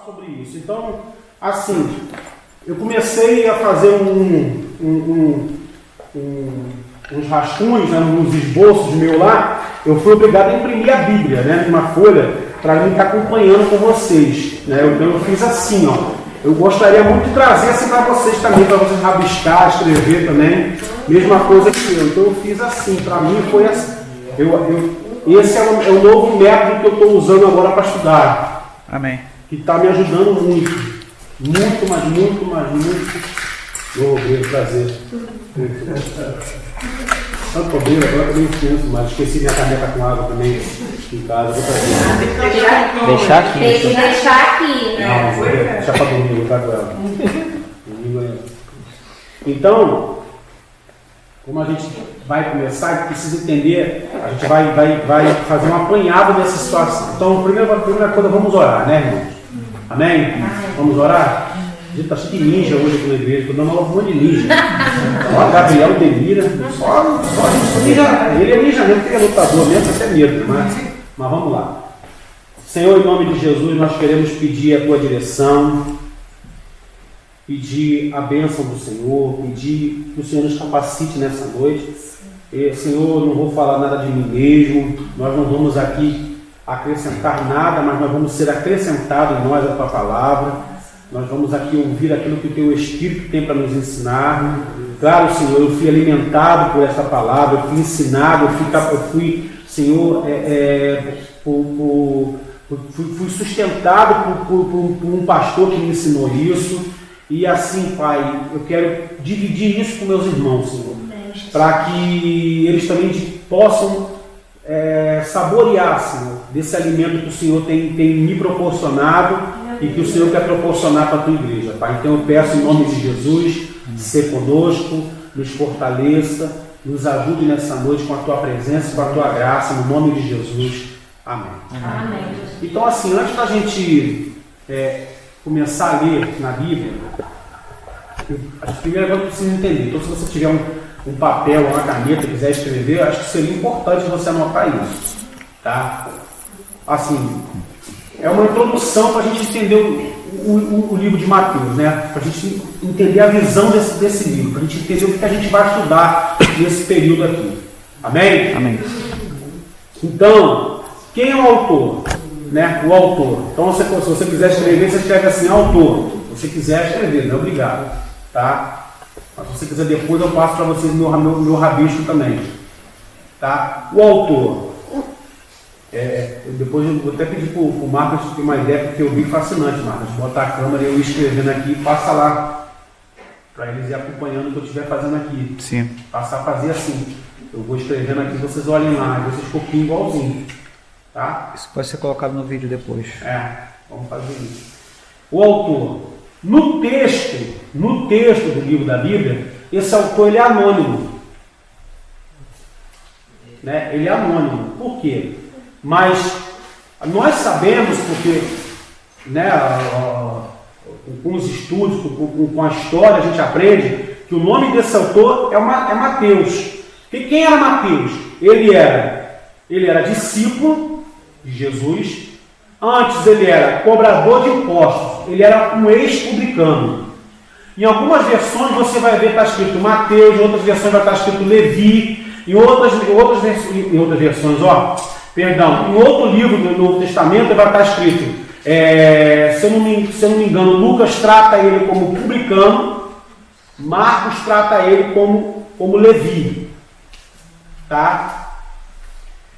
sobre isso. Então, assim, eu comecei a fazer uns rascunhos, né, uns esboços meus lá. Eu fui obrigado a imprimir a Bíblia, né, numa folha, para mim estar acompanhando com vocês, né. Então eu fiz assim, ó. Eu gostaria muito de trazer assim para vocês também, para vocês rabiscar, escrever também, mesma coisa que eu. Então eu fiz assim, para mim foi assim. Esse é o novo método que eu estou usando agora para estudar. Amém. Que está me ajudando muito. Muito, mas muito, mas muito. Obreiro, prazer. Tanto obreiro, agora também penso, mas esqueci minha caneta com água também em casa. Vou trazer. Deixar aqui. Tem que deixar aqui, né? Não, vou deixar para domingo, vou estar com ela. Domingo é. Então, como a gente vai começar, a gente precisa entender, a gente vai fazer um apanhado dessa situação. Então, primeira coisa, vamos orar, né, irmãos? Amém? Vamos orar? A gente está cheio de ninja hoje aqui na igreja, estou dando aula com um monte de ninja. Ó, Gabriel Delira, só ninja. Ele é ninja mesmo, porque ele é lutador mesmo, até medo, mas vamos lá. Senhor, em nome de Jesus, nós queremos pedir a tua direção, pedir a bênção do Senhor, pedir que o Senhor nos capacite nessa noite. Senhor, não vou falar nada de mim mesmo, nós não vamos aqui acrescentar nada, mas nós vamos ser acrescentados em nós a tua palavra. Nós vamos aqui ouvir aquilo que o teu Espírito tem para nos ensinar. Claro, Senhor, eu fui alimentado por essa palavra, eu fui ensinado, eu fui Senhor, fui sustentado por um pastor que me ensinou isso. E assim, Pai, eu quero dividir isso com meus irmãos, Senhor, para que eles também possam saborear, Senhor, desse alimento que o Senhor tem me proporcionado e que o Senhor quer proporcionar para a tua igreja, Pai. Então eu peço em nome de Jesus, ser conosco, nos fortaleça, nos ajude nessa noite com a tua presença, com a tua graça, no nome de Jesus. Amém. Amém. Então, assim, antes da gente começar a ler na Bíblia, a primeira coisa que precisa entender. Então, se você tiver um papel, uma caneta, quiser escrever, acho que seria importante você anotar isso, tá? Assim, é uma introdução para a gente entender o livro de Mateus, né? Para a gente entender a visão desse livro, para a gente entender o que a gente vai estudar nesse período aqui. Amém? Amém. Então, quem é o autor? Né? O autor. Então, se você quiser escrever, você escreve assim, autor. Se você quiser escrever, não é obrigado. Tá? Mas se você quiser depois, eu passo para vocês meu rabisco também. Tá? O autor. Depois eu vou até pedir para o Marcos ter uma ideia, porque eu vi fascinante, Marcos. Botar a câmera e eu escrevendo aqui e passa lá. Para eles ir acompanhando o que eu estiver fazendo aqui. Sim. Passar a fazer assim. Eu vou escrevendo aqui, vocês olhem lá, e vocês copiem igualzinho. Tá? Isso pode ser colocado no vídeo depois. Vamos fazer isso. O autor. No texto do livro da Bíblia, esse autor ele é anônimo. Né? Ele é anônimo. Por quê? Mas nós sabemos, porque né, com os estudos, com a história, a gente aprende que o nome desse autor é Mateus. E quem era Mateus? Ele era discípulo de Jesus. Antes ele era cobrador de impostos. Ele era um ex-publicano. Em algumas versões você vai ver que está escrito Mateus, em outras versões vai estar escrito Levi, em outras versões, em outro livro do Novo Testamento vai estar escrito, se eu não me engano, Lucas trata ele como publicano, Marcos trata ele como Levi. Tá?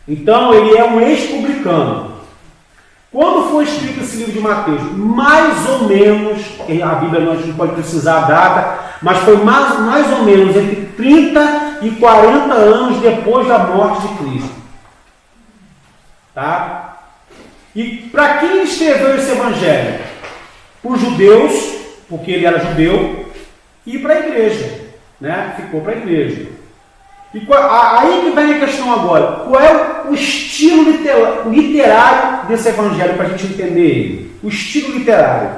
Então ele é um ex-publicano. Quando foi escrito esse livro de Mateus? Mais ou menos, a Bíblia não pode precisar a data, mas foi mais ou menos entre 30 e 40 anos depois da morte de Cristo. Tá? E para quem ele escreveu esse evangelho? Para os judeus, porque ele era judeu, e para a igreja. Né? Ficou para a igreja. E aí que vem a questão agora. Qual é o estilo literário desse evangelho para a gente entender ele? O estilo literário.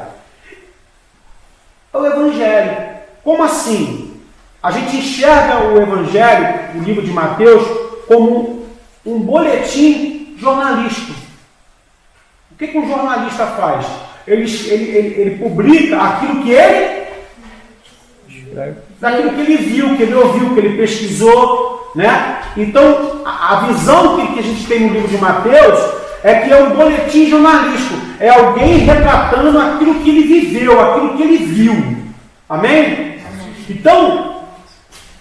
É o evangelho. Como assim? A gente enxerga o evangelho, o livro de Mateus, como um boletim jornalístico. O que um jornalista faz? ele publica aquilo que daquilo que ele viu, que ele ouviu, que ele pesquisou, né? Então, a visão que a gente tem no livro de Mateus é que é um boletim jornalístico, é alguém retratando aquilo que ele viveu, aquilo que ele viu. Amém? Então,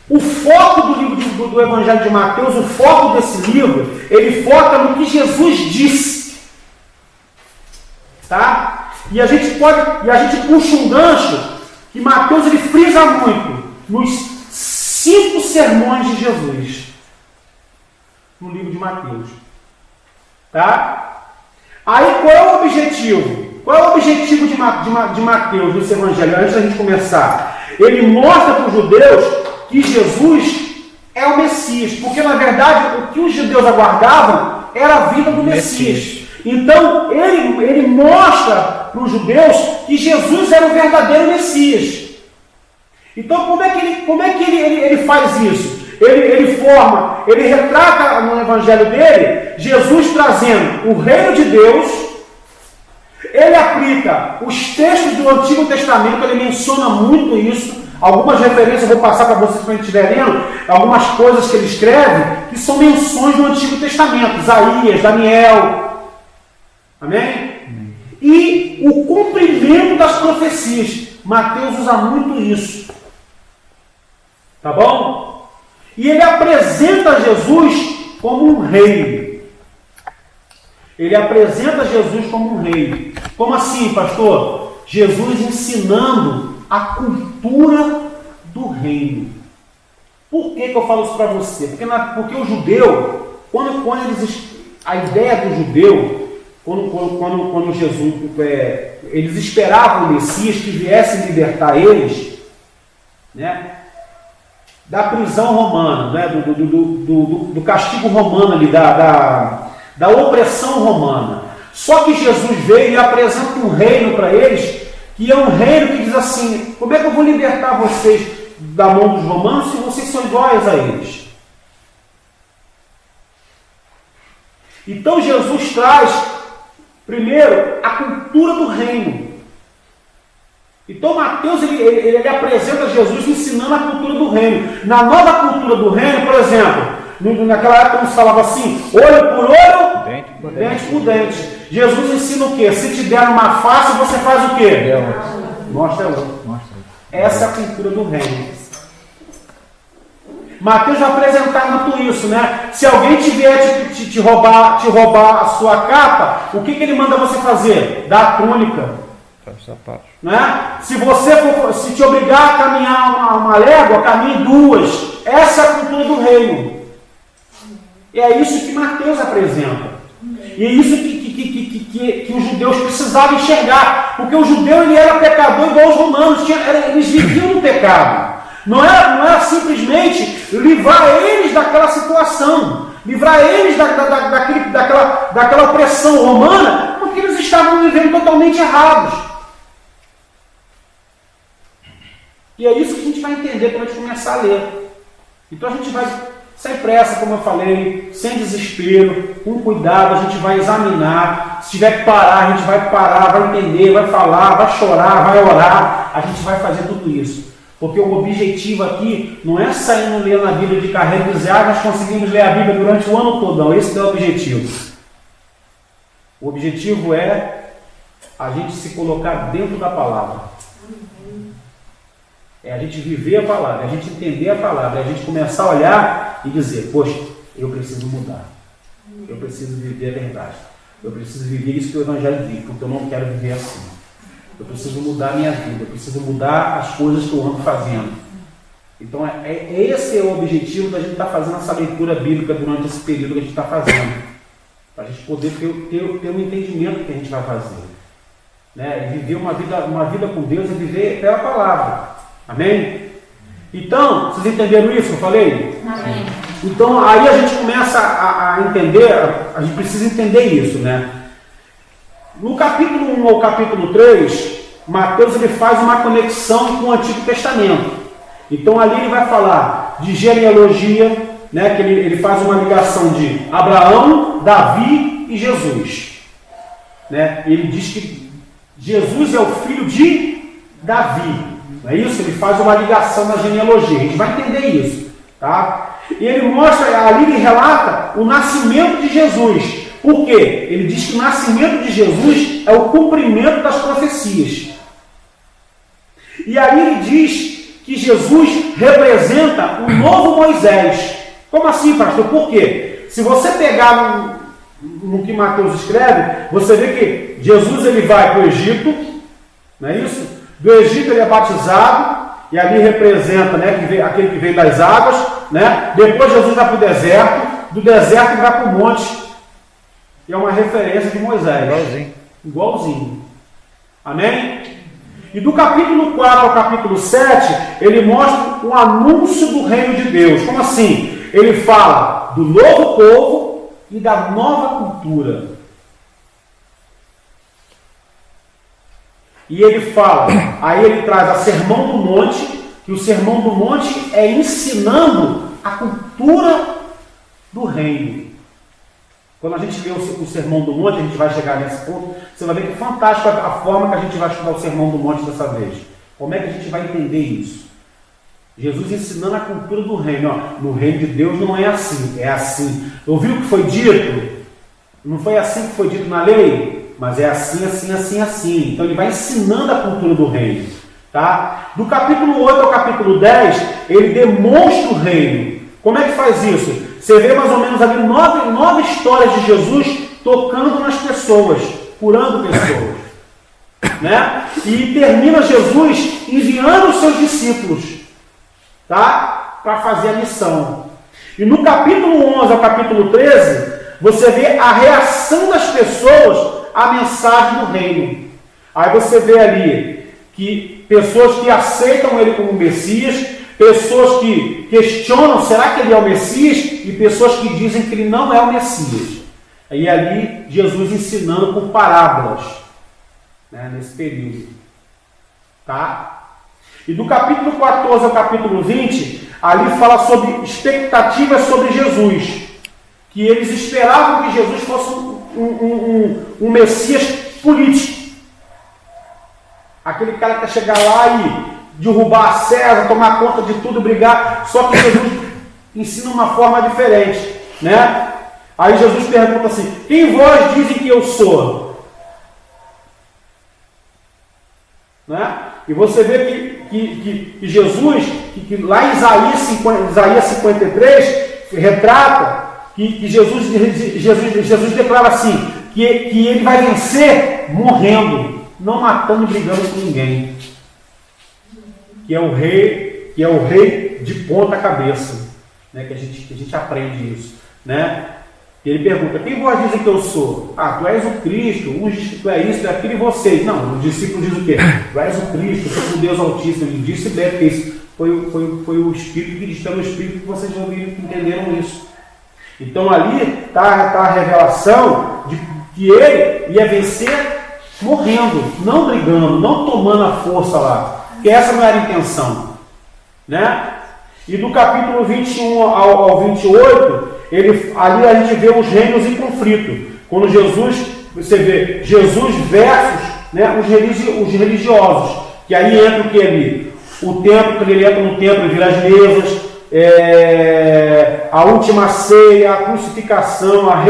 o foco do livro do Evangelho de Mateus, o foco desse livro, ele foca no que Jesus disse. Tá? E a gente puxa um gancho que Mateus ele frisa muito nos 5 sermões de Jesus no livro de Mateus. Tá? Aí qual é o objetivo? Qual é o objetivo de Mateus nesse evangelho? Antes da gente começar, ele mostra para os judeus que Jesus é o Messias, porque na verdade o que os judeus aguardavam era a vinda do Messias. Então ele mostra para os judeus que Jesus era o verdadeiro Messias. Então como é que ele faz isso? Ele retrata no evangelho dele Jesus trazendo o reino de Deus. Ele aplica os textos do Antigo Testamento, ele menciona muito isso. Algumas referências eu vou passar para vocês quando a gente estiver lendo, algumas coisas que ele escreve que são menções do Antigo Testamento, Isaías, Daniel. Amém? E o cumprimento das profecias. Mateus usa muito isso. Tá bom? E ele apresenta Jesus como um rei. Ele apresenta Jesus como um rei. Como assim, pastor? Jesus ensinando a cultura do reino. Por que eu falo isso para você? Porque o judeu, a ideia do judeu, quando Jesus, eles esperavam o Messias que viesse libertar eles, né, da prisão romana, né, do castigo romano ali, da opressão romana. Só que Jesus veio e apresenta um reino para eles, que é um reino que diz assim: como é que eu vou libertar vocês da mão dos romanos se vocês são iguais a eles? Então Jesus traz, primeiro, a cultura do reino. Então Mateus ele apresenta Jesus ensinando a cultura do reino. Na nova cultura do reino, por exemplo, naquela época não se falava assim, olho por olho, dente por dente. Jesus ensina o quê? Se te der uma face, você faz o quê? Mostra outra. Essa é a cultura do reino. Mateus vai apresentar muito isso, né? Se alguém vier te roubar a sua capa, o que ele manda você fazer? Dar a túnica. Né? Se te obrigar a caminhar uma légua, caminhe 2. Essa é a cultura do reino. E é isso que Mateus apresenta. E é isso que os judeus precisavam enxergar. Porque o judeu ele era pecador igual os romanos. Eles viviam no pecado. Não era simplesmente livrar eles daquela situação. Livrar eles daquela opressão romana. Porque eles estavam vivendo totalmente errados. E é isso que a gente vai entender quando a gente começar a ler. Então a gente vai, sem pressa, como eu falei, sem desespero, com cuidado, a gente vai examinar. Se tiver que parar, a gente vai parar, vai entender, vai falar, vai chorar, vai orar. A gente vai fazer tudo isso. Porque o objetivo aqui não é sair lendo a Bíblia de carreira e dizer, nós conseguimos ler a Bíblia durante o ano todo. Não, esse não é o objetivo. O objetivo é a gente se colocar dentro da palavra. É a gente viver a palavra, é a gente entender a palavra, é a gente começar a olhar e dizer, poxa, eu preciso mudar. Eu preciso viver a verdade. Eu preciso viver isso que o Evangelho diz, porque eu não quero viver assim. Eu preciso mudar a minha vida, eu preciso mudar as coisas que eu ando fazendo. Então, esse é o objetivo da gente estar fazendo essa leitura bíblica durante esse período que a gente está fazendo. Para a gente poder ter um entendimento do que a gente vai fazer. Né? E viver uma vida com Deus é viver pela palavra. Amém? Então, vocês entenderam isso que eu falei? Amém. Então, aí a gente começa a entender, a gente precisa entender isso, né? No capítulo 1 ao capítulo 3, Mateus ele faz uma conexão com o Antigo Testamento. Então, ali ele vai falar de genealogia, né? Que ele faz uma ligação de Abraão, Davi e Jesus. Né? Ele diz que Jesus é o filho de Davi. Não é isso? Ele faz uma ligação na genealogia. A gente vai entender isso. Tá? E ele mostra, ali ele relata o nascimento de Jesus. Por quê? Ele diz que o nascimento de Jesus é o cumprimento das profecias. E aí ele diz que Jesus representa o novo Moisés. Como assim, pastor? Por quê? Se você pegar no que Mateus escreve, você vê que Jesus ele vai para o Egito, não é isso? Do Egito ele é batizado, e ali representa, né, aquele que veio das águas, né? Depois Jesus vai para o deserto, do deserto ele vai para o monte, e é uma referência de Moisés. Igualzinho. Amém? E do capítulo 4 ao capítulo 7, ele mostra o anúncio do reino de Deus. Como assim? Ele fala do novo povo e da nova cultura. E ele fala, aí ele traz a Sermão do Monte, que o Sermão do Monte é ensinando a cultura do reino. Quando a gente lê o Sermão do Monte, a gente vai chegar nesse ponto, você vai ver que é fantástico a forma que a gente vai estudar o Sermão do Monte dessa vez. Como é que a gente vai entender isso? Jesus ensinando a cultura do reino. Ó, no reino de Deus não é assim, é assim. Ouviu o que foi dito? Não foi assim que foi dito na lei? Mas é assim, assim, assim, assim. Então ele vai ensinando a cultura do reino. Tá? Do capítulo 8 ao capítulo 10, ele demonstra o reino. Como é que faz isso? Você vê mais ou menos ali nove histórias de Jesus tocando nas pessoas, curando pessoas. Né? E termina Jesus enviando os seus discípulos, tá? Para fazer a missão. E no capítulo 11 ao capítulo 13, você vê a reação das pessoas à mensagem do reino. Aí você vê ali que pessoas que aceitam ele como Messias, pessoas que questionam, será que ele é o Messias? E pessoas que dizem que ele não é o Messias. E ali Jesus ensinando por parábolas, né, nesse período. Tá? E do capítulo 14 ao capítulo 20, ali fala sobre expectativas sobre Jesus. Que eles esperavam que Jesus fosse um Messias político. Aquele cara que quer chegar lá e derrubar a César, tomar conta de tudo, brigar. Só que Jesus ensina uma forma diferente, né? Aí Jesus pergunta assim: quem vós dizem que eu sou? Né? E você vê que Jesus, que lá em Isaías 53, retrata que Jesus declara assim, que ele vai vencer morrendo, não matando e brigando com ninguém. Que é o rei de ponta cabeça, né? que a gente aprende isso, né? E ele pergunta: quem vós dizem que eu sou? Ah, tu és o Cristo, uns dizem que tu é isso, tu é aquilo, e vocês? Não, os discípulos dizem o quê? Tu és o Cristo, tu és o Deus Altíssimo. Ele disse bem, porque isso foi o Espírito que diz, pelo Espírito que vocês ouviram, que entenderam isso. Então ali está a revelação de que ele ia vencer morrendo, não brigando, não tomando a força lá. Porque essa não era a intenção, né? E do capítulo 21 ao 28, ali a gente vê os reinos em conflito. Quando você vê Jesus versus, né, os religiosos, que aí entra o que ali? O templo, quando ele entra no templo, ele vira as mesas, a última ceia, a crucificação, a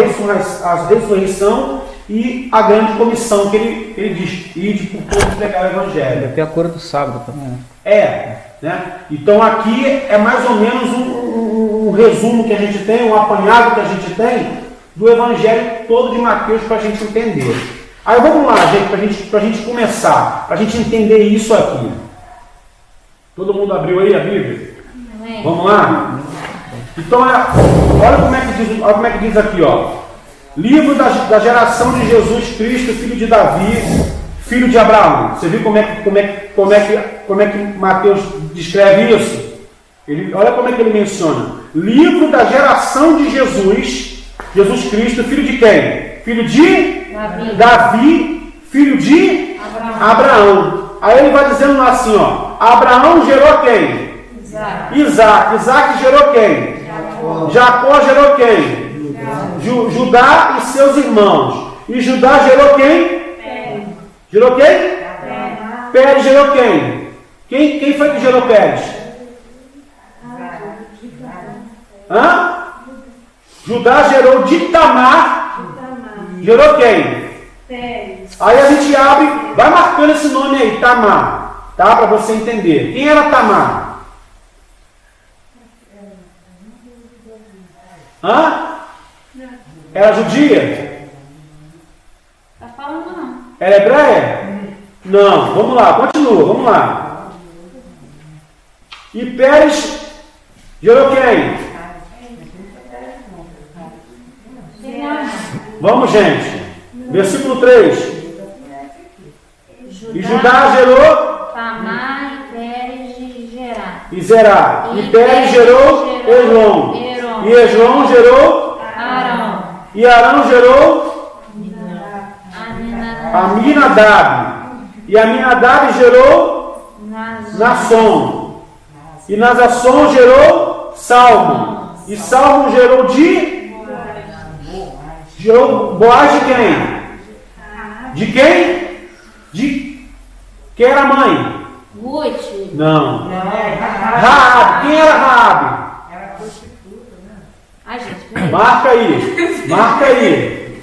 ressurreição e a grande comissão que ele diz: ide por todos pregar o evangelho. Tem a cura do sábado também, né? Né? Então aqui é mais ou menos um resumo que a gente tem, um apanhado que a gente tem do evangelho todo de Mateus para a gente entender. Aí vamos lá, gente, para a gente começar, para a gente entender isso aqui. Todo mundo abriu aí a Bíblia? Vamos lá? Então olha como é que diz aqui, ó. Livro da geração de Jesus Cristo, filho de Davi, filho de Abraão. Você viu como é que Mateus descreve isso? Olha como é que ele menciona. Livro da geração de Jesus Cristo, filho de quem? Filho de Davi, filho de Abraão. Aí ele vai dizendo lá assim, ó. Abraão gerou quem? Isaac. Isaac gerou quem? Jacó gerou quem? Judá e seus irmãos. E Judá gerou quem? Gerou quem? Pérez gerou quem? Quem foi que gerou Pérez? Hã? Judá gerou de Tamar. Gerou quem? Aí a gente abre, vai marcando esse nome aí, Tamar, tá? Para você entender. Quem era Tamar? Hã? Era judia? Tá falando não. Era hebreia? Não, vamos lá, continua, vamos lá. E Pérez gerou quem? Vamos, gente. Versículo 3. E Judá gerou Tamar e Pérez de Gerá. e Zerá. E Pérez gerou Eslom. E Eslom gerou Arão. e Arão gerou Aminadab. E Aminadab gerou Nasson. E Nasson gerou Salmo. E Salmo gerou gerou Boaz de quem? De quem? De quem era a mãe? Ruth. Não. Raab. Quem era Raab? Ai, gente, peraí. Marca aí. Marca aí.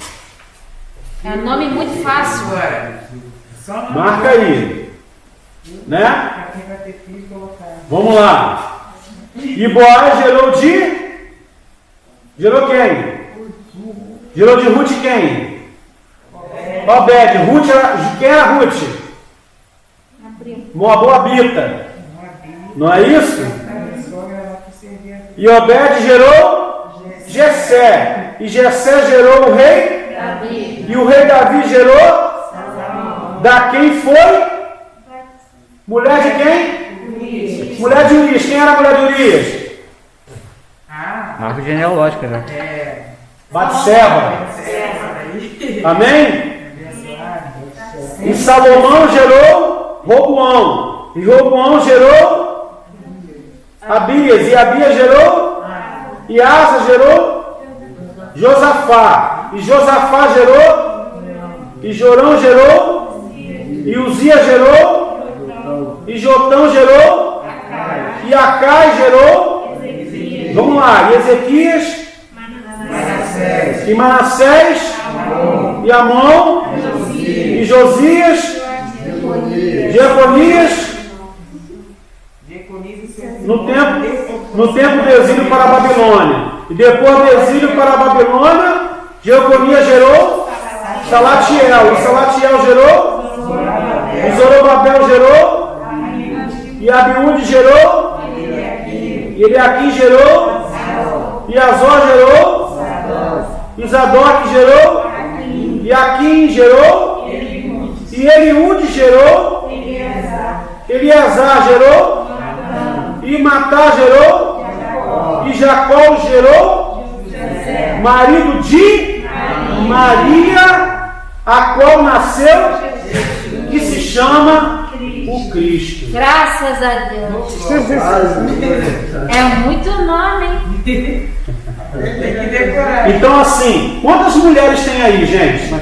É um nome muito fácil. Marca aí. Né? Vamos lá. E Boaz gerou quem? Gerou de Ruth quem? Obed. Ruth quem era Ruth? Moabita. Não é isso? E Obed gerou Jessé. E Jessé gerou o rei Davi. E o rei Davi gerou da quem foi? Mulher de quem? Mulher de Urias. Quem era a mulher de Urias? Árvore genealógica já. Batseba. Amém? E Salomão gerou Roboão. E Roboão gerou Abias. E Abias gerou? E Asa gerou Josafá. E Josafá gerou? E Jorão gerou? E Uzias gerou? E Jotão gerou? E Acai gerou? Vamos lá. E Ezequias? E Manassés? E Amon? E Josias? Jeconias? No tempo do exílio para a Babilônia. E depois do exílio para a Babilônia, Jeconias gerou Salatiel. E Salatiel gerou? E Zorobabel gerou? E Abiúde gerou? E Eliaquim gerou? E Azor gerou? E Zadok gerou? E Aquim gerou? E Eliúde gerou? Eliasar gerou? E Matá gerou? E Jacó gerou? Marido de Maria, a qual nasceu, que se chama o Cristo. Graças a Deus. É muito nome, hein? Então, assim, quantas mulheres tem aí, gente?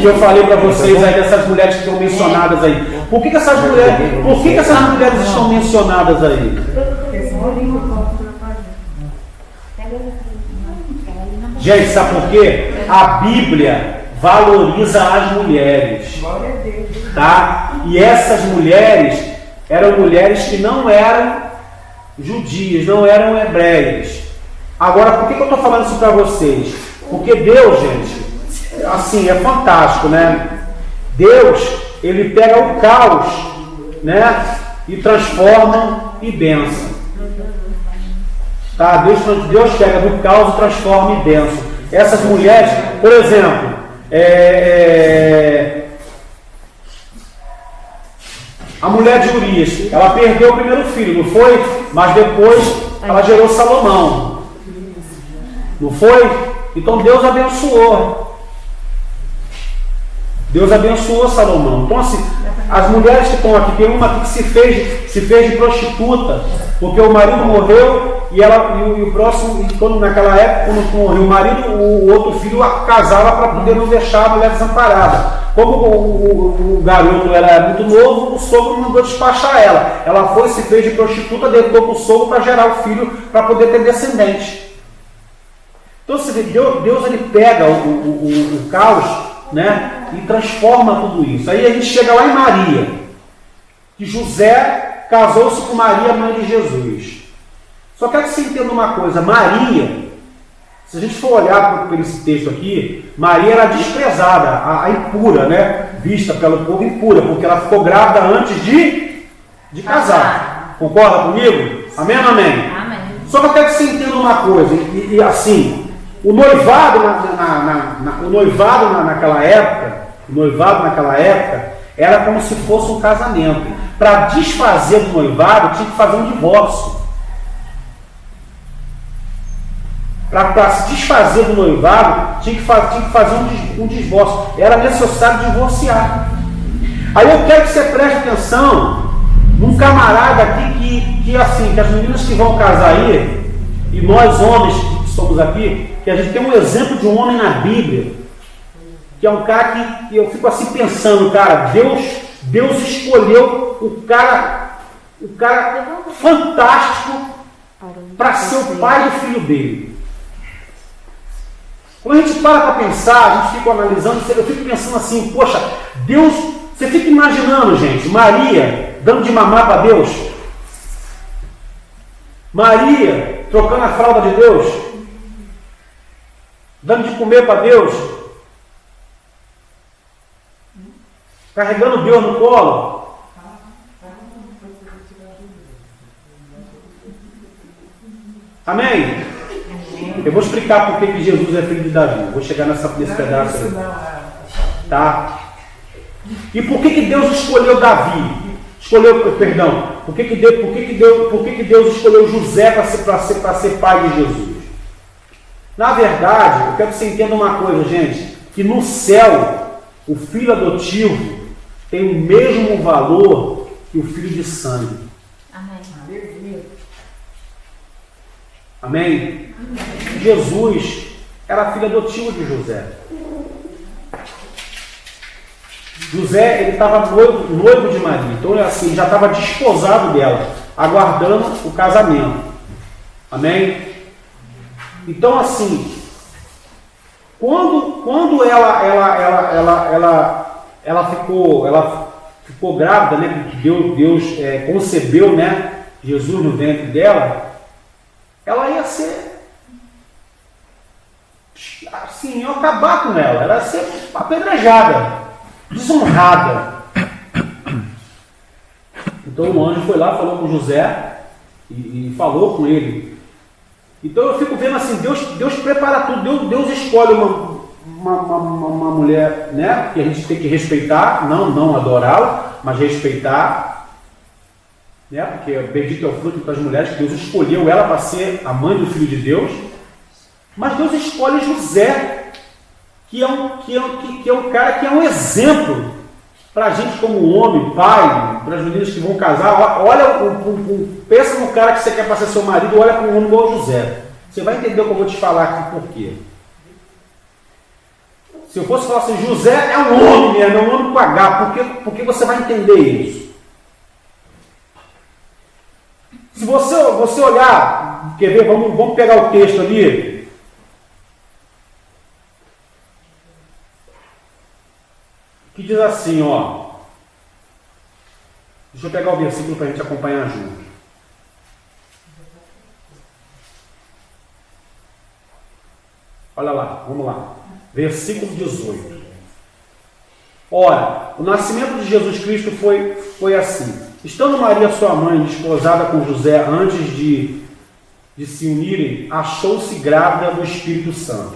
Eu falei para vocês aí dessas mulheres que estão mencionadas aí. Por que essas mulheres estão mencionadas aí? Gente, sabe por quê? A Bíblia valoriza as mulheres, tá? E essas mulheres eram mulheres que não eram judias, não eram hebreias. Agora, por que eu estou falando isso para vocês? Porque Deus, gente, assim, é fantástico, né? Deus, Ele pega o caos, né? E transforma em bênção. Tá? Deus pega do caos e transforma em bênção. Essas mulheres, por exemplo, a mulher de Urias, ela perdeu o primeiro filho, não foi? Mas depois ela gerou Salomão. Não foi? Então Deus abençoou. Deus abençoou Salomão. Então, assim, as mulheres que estão aqui, tem uma aqui que se fez de prostituta, porque o marido morreu e o próximo, e quando naquela época, quando morreu o marido, o outro filho casava para poder não deixar a mulher desamparada. Como o garoto era muito novo, o sogro mandou despachar ela. Ela foi, se fez de prostituta, deitou para o sogro para gerar o filho, para poder ter descendente. Então, você vê, Deus ele pega o caos, né, e transforma tudo isso. Aí a gente chega lá em Maria, que José casou-se com Maria, mãe de Jesus. Só quero que você entenda uma coisa, Maria, se a gente for olhar por esse texto aqui, Maria era desprezada, a impura, né, vista pelo povo impura, porque ela ficou grávida antes de casar. Concorda comigo? Amém ou amém? Amém. Só que eu quero que você entenda uma coisa, e assim, o noivado naquela época era como se fosse um casamento. Para desfazer do noivado, tinha que fazer um divórcio. Para se desfazer do noivado, tinha que fazer um divórcio. Era necessário divorciar. Aí eu quero que você preste atenção num camarada aqui que as meninas que vão casar aí, e nós homens que somos aqui, que a gente tem um exemplo de um homem na Bíblia, que é um cara que eu fico assim pensando, cara, Deus escolheu o cara fantástico para ser o pai do filho dele. Quando a gente para pensar, a gente fica analisando, eu fico pensando assim, poxa, Deus, você fica imaginando, gente, Maria dando de mamar para Deus, Maria trocando a fralda de Deus, dando de comer para Deus, carregando Deus no colo. Amém? Eu vou explicar por que Jesus é filho de Davi. Vou chegar nesse pedaço aí. Tá? E por que Deus escolheu Davi? Por que Deus escolheu José para ser pai de Jesus? Na verdade, eu quero que você entenda uma coisa, gente, que no céu, o filho adotivo tem o mesmo valor que o filho de sangue. Amém. Amém? Jesus era filho adotivo de José. José, ele estava noivo de Maria, então assim, já estava desposado dela, aguardando o casamento. Amém? Então assim, quando ela ficou grávida, né? Porque Deus concebeu, né, Jesus no ventre dela, ela ia ser assim, ia acabar com ela, ela ia ser apedrejada, desonrada. Então o anjo foi lá, falou com José e falou com ele. Então eu fico vendo assim, Deus prepara tudo, Deus escolhe uma mulher, né, que a gente tem que respeitar, não adorá-la, mas respeitar, né, porque bendito é o fruto das mulheres, que Deus escolheu ela para ser a mãe do Filho de Deus, mas Deus escolhe José, que é um cara que é um exemplo para a gente como homem, pai, para as meninas que vão casar. Pensa no cara que você quer para ser seu marido, olha para um homem igual José. Você vai entender o que eu vou te falar aqui por quê. Se eu fosse falar assim, José é um homem mesmo, é um homem com H, porque você vai entender isso. Se você olhar, quer ver, vamos pegar o texto ali. Que diz assim, ó. Deixa eu pegar o versículo para a gente acompanhar junto. Olha lá, vamos lá. Versículo 18. Ora, o nascimento de Jesus Cristo foi assim. Estando Maria, sua mãe, desposada com José antes de se unirem, achou-se grávida do Espírito Santo.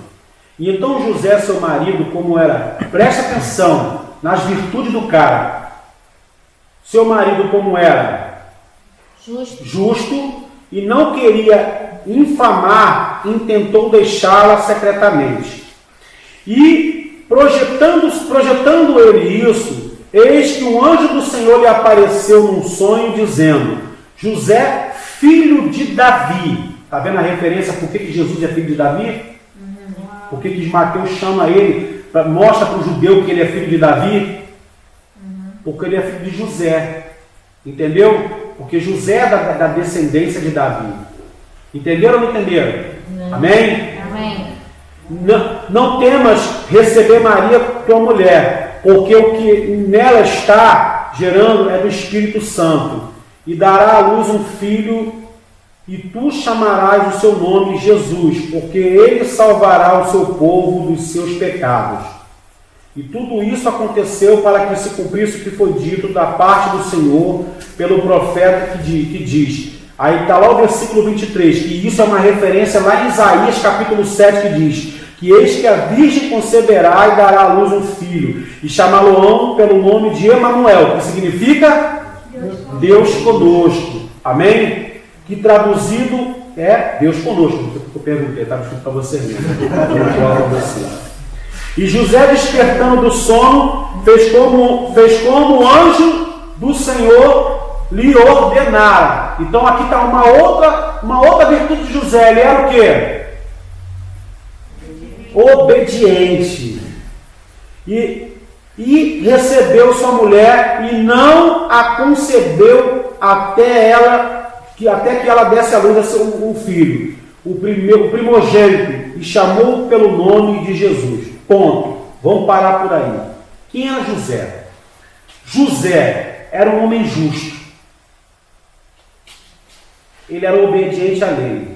E então José, seu marido, como era, preste atenção nas virtudes do cara. Seu marido, como era justo e não queria infamar, intentou deixá-la secretamente. E projetando ele isso, eis que um anjo do Senhor lhe apareceu num sonho, dizendo: José, filho de Davi. Está vendo a referência por que Jesus é filho de Davi? Por que Mateus chama ele, mostra para o judeu que ele é filho de Davi? Porque ele é filho de José. Entendeu? Porque José é da descendência de Davi. Entenderam ou não entenderam? Amém? Amém. Não temas receber Maria tua mulher, porque o que nela está gerando é do Espírito Santo, e dará à luz um filho, e tu chamarás o seu nome Jesus, porque ele salvará o seu povo dos seus pecados. E tudo isso aconteceu para que se cumprisse o que foi dito da parte do Senhor pelo profeta que diz. Aí está lá o versículo 23, que isso é uma referência lá em Isaías capítulo 7, que diz que eis que a virgem conceberá e dará à luz um filho, e chamá-lo-ão pelo nome de Emanuel, que significa Deus conosco. Amém? Que traduzido é Deus conosco. Eu perguntei, estava escrito para você mesmo. E José, despertando do sono, fez como o anjo do Senhor lhe ordenara. Então aqui está uma outra virtude de José. Ele era o quê? Obediente. E recebeu sua mulher e não a concebeu até que ela desse à luz a um filho, o primogênito, e chamou pelo nome de Jesus. Ponto. Vamos parar por aí. Quem era José? José era um homem justo. Ele era obediente à lei.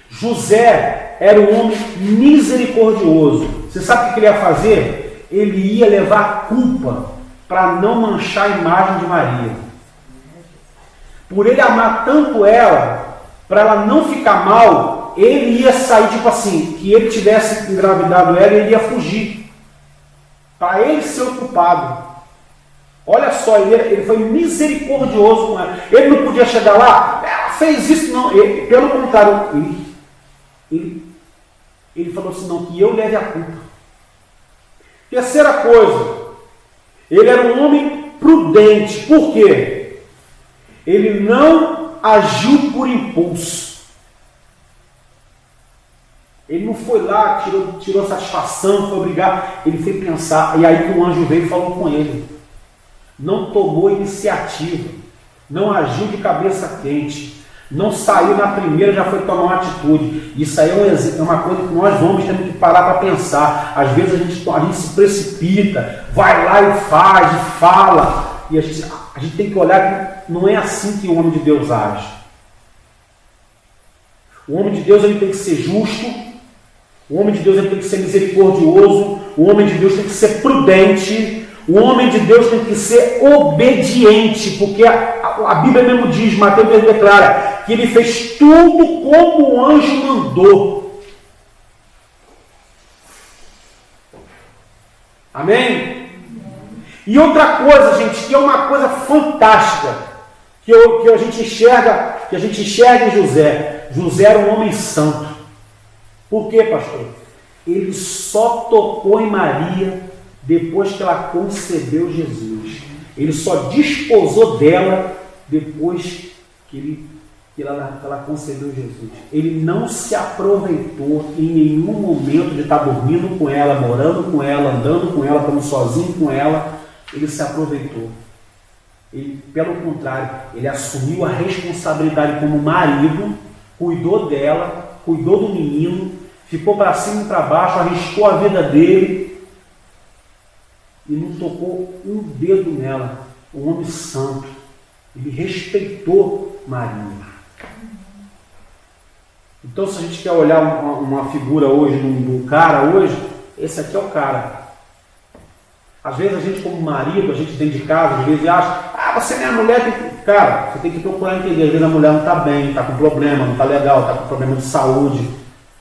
José era um homem misericordioso. Você sabe o que ele ia fazer? Ele ia levar a culpa para não manchar a imagem de Maria. Por ele amar tanto ela, para ela não ficar mal, ele ia sair, tipo assim, que ele tivesse engravidado ela, ele ia fugir. Para ele ser o culpado. Olha só, ele foi misericordioso com ela. Ele não podia chegar lá, ela fez isso, não. Pelo contrário, ele falou assim, não, que eu leve a culpa. Terceira coisa, ele era um homem prudente. Por quê? Ele não agiu por impulso. Ele não foi lá, tirou satisfação, foi brigar. Ele foi pensar, e aí que o anjo veio e falou com ele. Não tomou iniciativa, não agiu de cabeça quente, não saiu na primeira, já foi tomar uma atitude. Isso aí é uma coisa que nós homens temos que parar para pensar. Às vezes a gente se precipita, vai lá e faz, e fala, e a gente tem que olhar que não é assim que o homem de Deus age. O homem de Deus ele tem que ser justo, o homem de Deus ele tem que ser misericordioso, o homem de Deus tem que ser prudente, o homem de Deus tem que ser obediente, porque a Bíblia mesmo diz, Mateus mesmo declara, que ele fez tudo como o anjo mandou. Amém? E outra coisa, gente, que é uma coisa fantástica, que a gente enxerga em José. José era um homem santo. Por quê, pastor? Ele só tocou em Maria depois que ela concebeu Jesus. Ele só desposou dela depois que ela concebeu Jesus. Ele não se aproveitou em nenhum momento de estar dormindo com ela, morando com ela, andando com ela, estando sozinho com ela. Ele se aproveitou. Ele, pelo contrário, ele assumiu a responsabilidade como marido, cuidou dela, cuidou do menino, ficou para cima e para baixo, arriscou a vida dele e não tocou um dedo nela. Um homem santo. Ele respeitou Maria. Então, se a gente quer olhar uma figura hoje, um cara hoje, esse aqui é o cara. Às vezes a gente, como marido, a gente dentro de casa, às vezes acha, você não é mulher, cara, você tem que procurar entender. Às vezes a mulher não está bem, está com problema, não está legal, está com problema de saúde.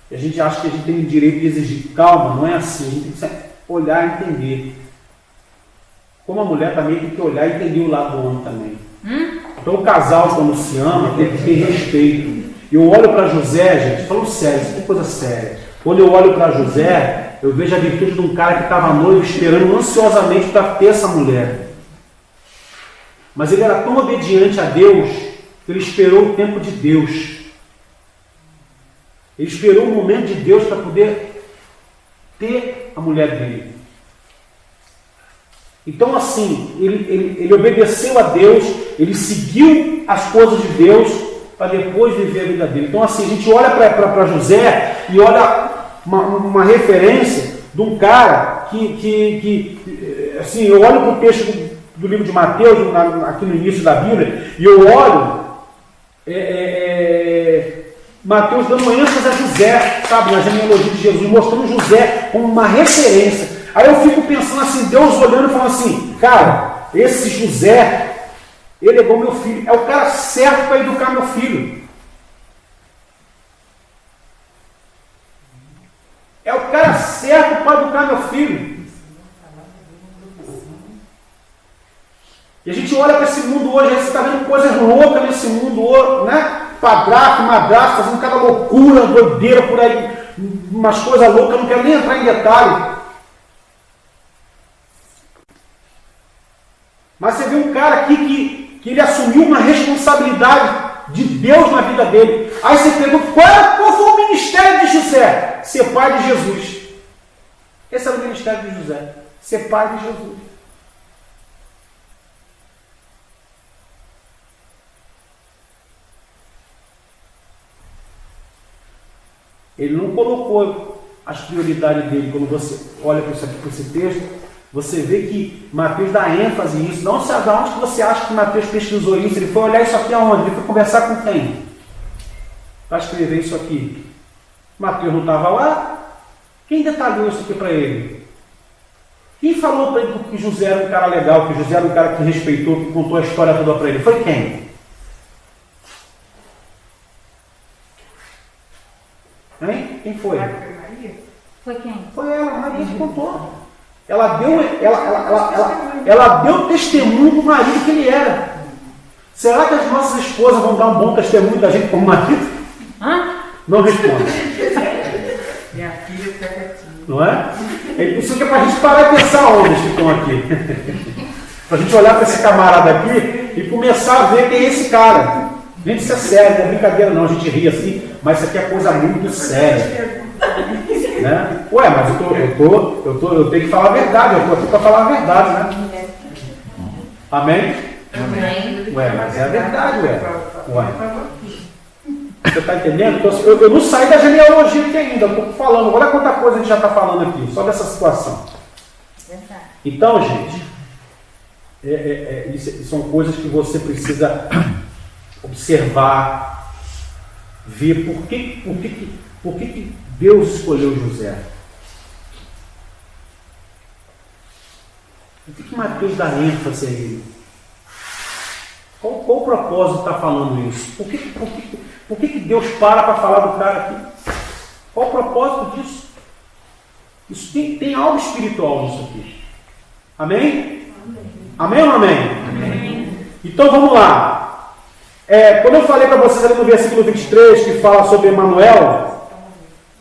E a gente acha que a gente tem o direito de exigir. Calma, não é assim. A gente tem que olhar e entender. Como a mulher também tem que olhar e entender o lado do homem também. Então o casal, quando se ama, tem que ter respeito. Eu olho para José, gente, falando sério, isso é coisa séria. Quando eu olho para José, eu vejo a virtude de um cara que estava noivo, esperando ansiosamente para ter essa mulher. Mas ele era tão obediente a Deus, que ele esperou o tempo de Deus. Ele esperou o momento de Deus para poder ter a mulher dele. Então assim, ele obedeceu a Deus, ele seguiu as coisas de Deus para depois viver a vida dele. Então assim, a gente olha para José e olha uma referência de um cara que assim, eu olho para o texto do livro de Mateus, aqui no início da Bíblia, e eu olho Mateus dando ênfase a José, sabe, na genealogia de Jesus, mostrando José como uma referência. Aí eu fico pensando assim, Deus olhando e falando assim, cara, esse José, ele é igual meu filho, é o cara certo para educar meu filho. É o cara certo para educar meu filho. E a gente olha para esse mundo hoje, você está vendo coisas loucas nesse mundo hoje, né? Padrasto, madrasto, fazendo cada loucura, doideira por aí, umas coisas loucas, eu não quero nem entrar em detalhe. Mas você vê um cara aqui que ele assumiu uma responsabilidade de Deus na vida dele. Aí você pergunta, qual foi o ministério de José? Ser pai de Jesus. Esse era o ministério de José. Ser pai de Jesus. Ele não colocou as prioridades dele. Quando você olha para esse texto, você vê que Mateus dá ênfase nisso. Não sei de onde que você acha que Mateus pesquisou isso. Ele foi olhar isso aqui aonde? Ele foi conversar com quem? Para escrever isso aqui. Mateus não estava lá? Quem detalhou isso aqui para ele? Quem falou para ele que José era um cara legal, que José era um cara que respeitou, que contou a história toda para ele? Foi quem? Hein? Quem foi? Foi quem? Foi ela, Maria que contou. Ela deu testemunho do marido que ele era. Será que as nossas esposas vão dar um bom testemunho da gente como marido? Não responde. Minha filha fica quietinha. Não é? Isso aqui é para a gente parar e pensar onde que estão aqui. Para a gente olhar para esse camarada aqui e começar a ver quem é esse cara. Gente, isso é sério, não é brincadeira não, a gente ri assim, mas isso aqui é coisa muito séria. Né? Ué, mas eu tenho que falar a verdade, eu estou aqui para falar a verdade, né? Amém? Amém. Ué, mas é a verdade, ué. Você está entendendo? Então, eu não saí da genealogia aqui ainda, eu estou falando, olha quanta coisa a gente já está falando aqui, só dessa situação. Então, gente, isso são coisas que você precisa observar, ver por que Deus escolheu José. Por que Mateus dá ênfase a ele? Qual o propósito de estar falando isso? Por que Deus para falar do cara aqui? Qual o propósito disso? Isso tem algo espiritual nisso aqui. Amém? Amém ou não amém? Amém. Então vamos lá. Quando eu falei para vocês ali no versículo 23, que fala sobre Emanuel,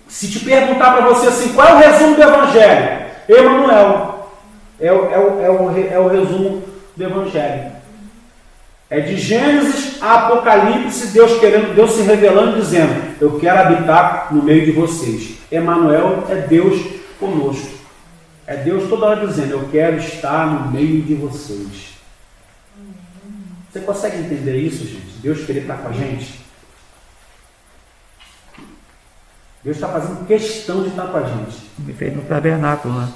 se te perguntar para você assim, qual é o resumo do Evangelho? Emanuel. É o resumo do Evangelho. É de Gênesis a Apocalipse, Deus se revelando, dizendo, eu quero habitar no meio de vocês. Emanuel é Deus conosco. É Deus toda hora dizendo, eu quero estar no meio de vocês. Você consegue entender isso, gente? Deus querer estar com a gente? Deus está fazendo questão de estar com a gente. Ele fez no tabernáculo, né?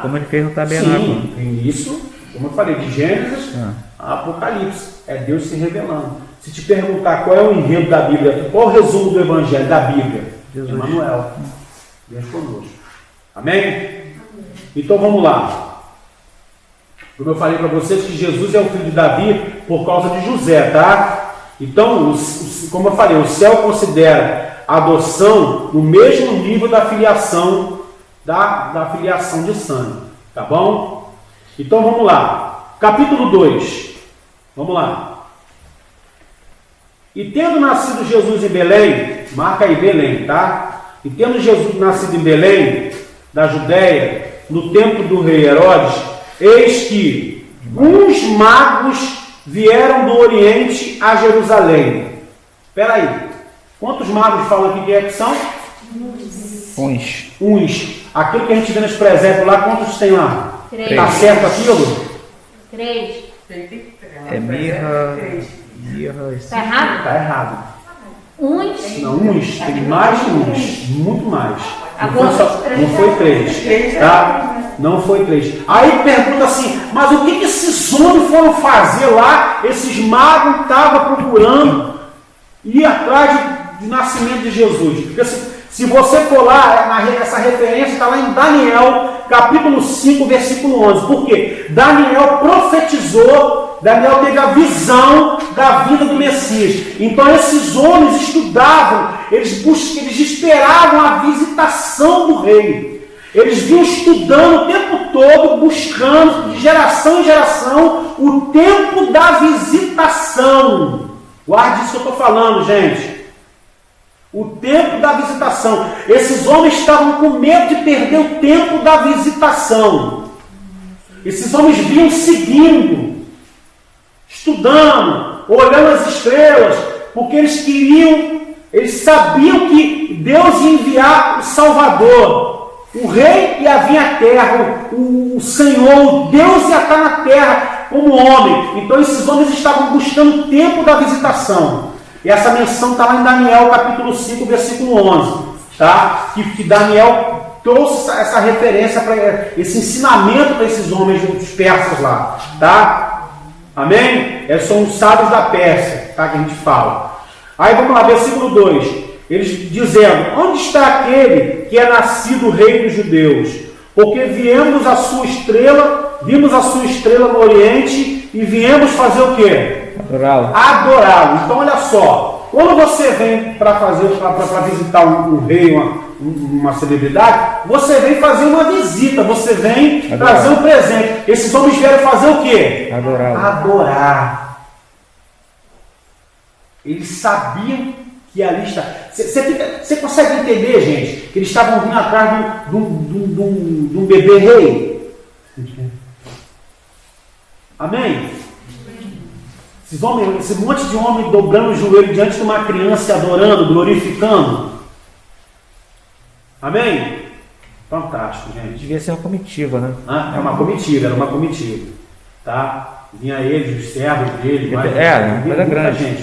Como ele fez no tabernáculo. Sim, isso, como eu falei, de Gênesis a Apocalipse. É Deus se revelando. Se te perguntar qual é o enredo da Bíblia, qual é o resumo do Evangelho da Bíblia? Jesus. Emanuel. Deus conosco. Amém? Então vamos lá. Como eu falei para vocês que Jesus é o filho de Davi por causa de José, tá? Então, como eu falei, o céu considera a adoção no mesmo nível da filiação, da filiação de sangue, tá bom? Então vamos lá. Capítulo 2. Vamos lá. E tendo nascido Jesus em Belém, marca aí Belém, tá? E tendo Jesus nascido em Belém, da Judéia, no tempo do rei Herodes, eis que uns magos vieram do Oriente a Jerusalém. Espera aí. Quantos magos falam aqui que são? Uns. Aquilo que a gente vê nos presépios lá, quantos tem lá? 3. Está certo aquilo? 3. É mirra. Tá errado? Está errado. Uns. Não, uns. Tem mais de uns. Muito mais. Não foi 3. Tá? Não foi 3. Aí pergunta assim, mas o que esses homens foram fazer lá? Esses magos estavam procurando ir atrás do nascimento de Jesus. Porque se você for lá, essa referência está lá em Daniel, capítulo 5, versículo 11. Por quê? Daniel profetizou, Daniel teve a visão da vinda do Messias. Então esses homens estudavam, eles esperavam a visitação do rei. Eles vinham estudando o tempo todo, buscando, de geração em geração, o tempo da visitação. Guarde isso que eu estou falando, gente. O tempo da visitação. Esses homens estavam com medo de perder o tempo da visitação. Esses homens vinham seguindo, estudando, olhando as estrelas, porque eles sabiam que Deus ia enviar o Salvador. O rei ia vir à terra, o Senhor, Deus ia estar na terra como homem. Então esses homens estavam buscando o tempo da visitação. E essa menção está lá em Daniel, capítulo 5, versículo 11. Tá? Que Daniel trouxe essa referência, para esse ensinamento para esses homens dos persas lá. Tá? Amém? São os sábios da Pérsia, tá? Que a gente fala. Aí vamos lá, versículo 2. Eles dizendo, onde está aquele que é nascido rei dos judeus? Porque vimos a sua estrela no Oriente e viemos fazer o quê? Adorá-lo. Então olha só, quando você vem para visitar um rei, uma celebridade, você vem fazer uma visita, você vem trazer um presente. Esses homens vieram fazer o quê? Adorar. Eles sabiam que ali está. Você consegue entender, gente, que eles estavam vindo atrás de um bebê rei? Amém? Esse monte de homem dobrando o joelho diante de uma criança e adorando, glorificando. Amém? Fantástico, gente. Devia ser uma comitiva, né? Era uma comitiva. Tá? Vinha eles, os servos dele,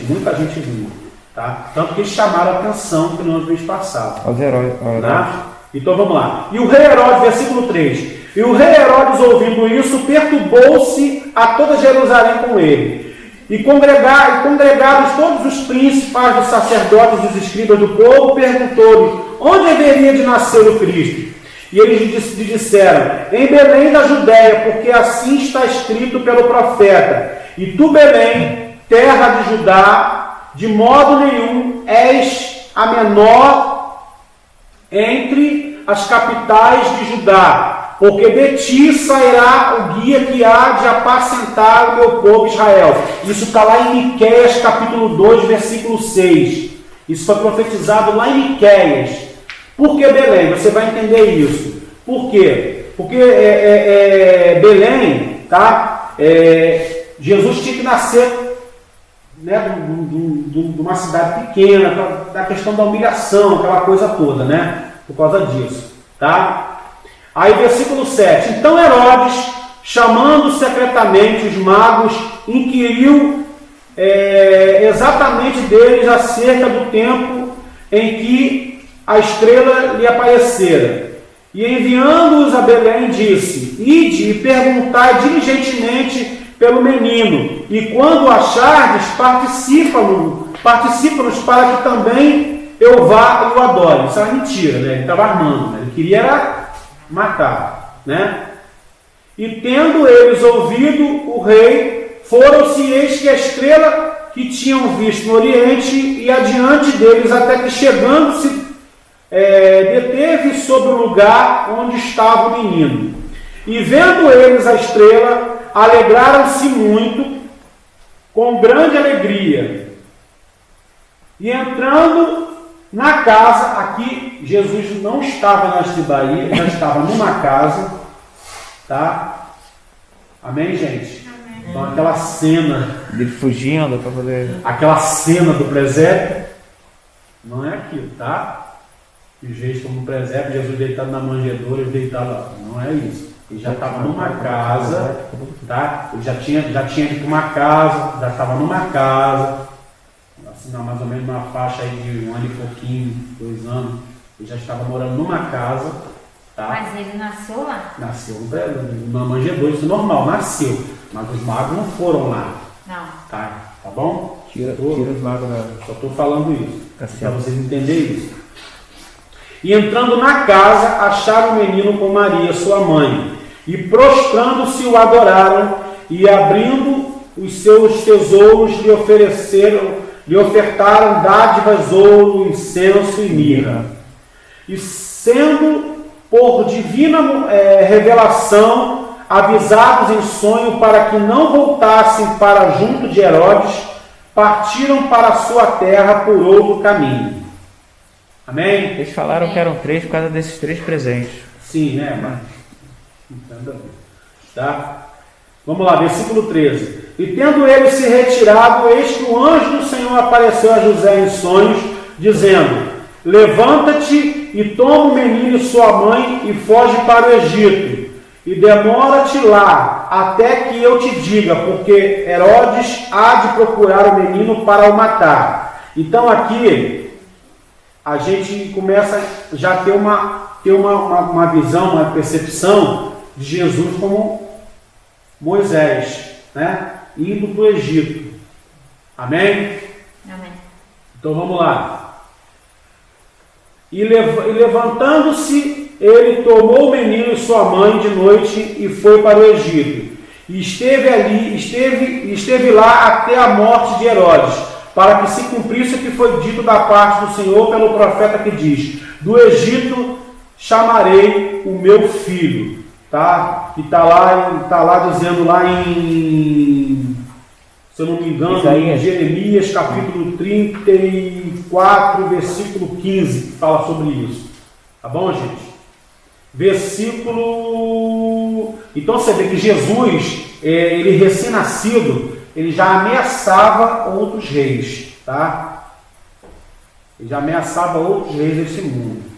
muita gente vinha. Tá? Tanto que eles chamaram a atenção que nós vimos passado. Aos heróis. Tá? Então vamos lá. E o rei Herodes, versículo 3. E o rei Herodes, ouvindo isso, perturbou-se a toda Jerusalém com ele. E congregados todos os principais dos sacerdotes e dos escribas do povo, perguntou-lhe, onde haveria de nascer o Cristo? E eles lhe disseram, em Belém da Judéia, porque assim está escrito pelo profeta. E tu, Belém, terra de Judá, de modo nenhum és a menor entre as capitais de Judá, porque de ti sairá o guia que há de apacentar o meu povo Israel. Isso está lá em Miqueias, capítulo 2, versículo 6. Isso foi profetizado lá em Miqueias. Por que Belém? Você vai entender isso. Por quê? Porque Belém, tá? Jesus tinha que nascer, né, de uma cidade pequena, da questão da humilhação, aquela coisa toda, né? Por causa disso, tá? Aí versículo 7. Então Herodes, chamando secretamente os magos, inquiriu exatamente deles acerca do tempo em que a estrela lhe aparecera. E enviando-os a Belém, disse, ide e perguntai diligentemente pelo menino, e quando o achardes, participa-nos para que também eu vá e o adore. Isso era mentira, né? Ele estava armando, né? Ele queria matar, né? E tendo eles ouvido o rei, foram-se, eis que a estrela que tinham visto no Oriente e adiante deles, até que chegando-se, deteve sobre o lugar onde estava o menino. E vendo eles a estrela, alegraram-se muito, com grande alegria. E entrando na casa, aqui Jesus não estava na Cibaí, ele já estava numa casa, tá? Amém, gente? Amém. Então aquela cena dele fugindo para poder. Aquela cena do presépio não é aquilo, tá? Os reis como presépio, Jesus deitado na manjedoura, ele deitado lá. Não é isso. Ele já estava numa casa, tá? Ele já tinha ido para uma casa, já estava numa casa, assim, mais ou menos uma faixa aí de 1 ano e pouquinho, 2 anos. Ele já estava morando numa casa, tá? Mas ele nasceu lá? Nasceu numa manjedoura, isso é normal, nasceu. Mas os magos não foram lá. Não. Tá bom? Tira os magos da... Só estou falando isso, Tá para certo. vocês entenderem isso. E entrando na casa, acharam o menino com Maria, sua mãe, e prostrando-se o adoraram, e abrindo os seus tesouros lhe ofertaram dádivas, ouro, incenso e mirra. E sendo por divina revelação avisados em sonho para que não voltassem para junto de Herodes, partiram para a sua terra por outro caminho. Amém? Eles falaram que eram 3 por causa desses 3 presentes. Sim, né? Mas entenda bem. Tá? Vamos lá, versículo 13. E tendo ele se retirado, eis que o anjo do Senhor apareceu a José em sonhos, dizendo: levanta-te e toma o menino e sua mãe e foge para o Egito. E demora-te lá, até que eu te diga, porque Herodes há de procurar o menino para o matar. Então aqui a gente começa já a ter uma visão, uma percepção de Jesus como Moisés, né? Indo para o Egito. Amém? Amém. Então vamos lá. E levantando-se, ele tomou o menino e sua mãe de noite e foi para o Egito. E esteve lá até a morte de Herodes, para que se cumprisse o que foi dito da parte do Senhor pelo profeta que diz: do Egito chamarei o meu filho. Tá? E está lá dizendo lá em, se eu não me engano, em Jeremias capítulo 34, versículo 15, que fala sobre isso. Tá bom, gente? Então você vê que Jesus, ele recém-nascido, ele já ameaçava outros reis, tá? Ele já ameaçava outros reis desse mundo.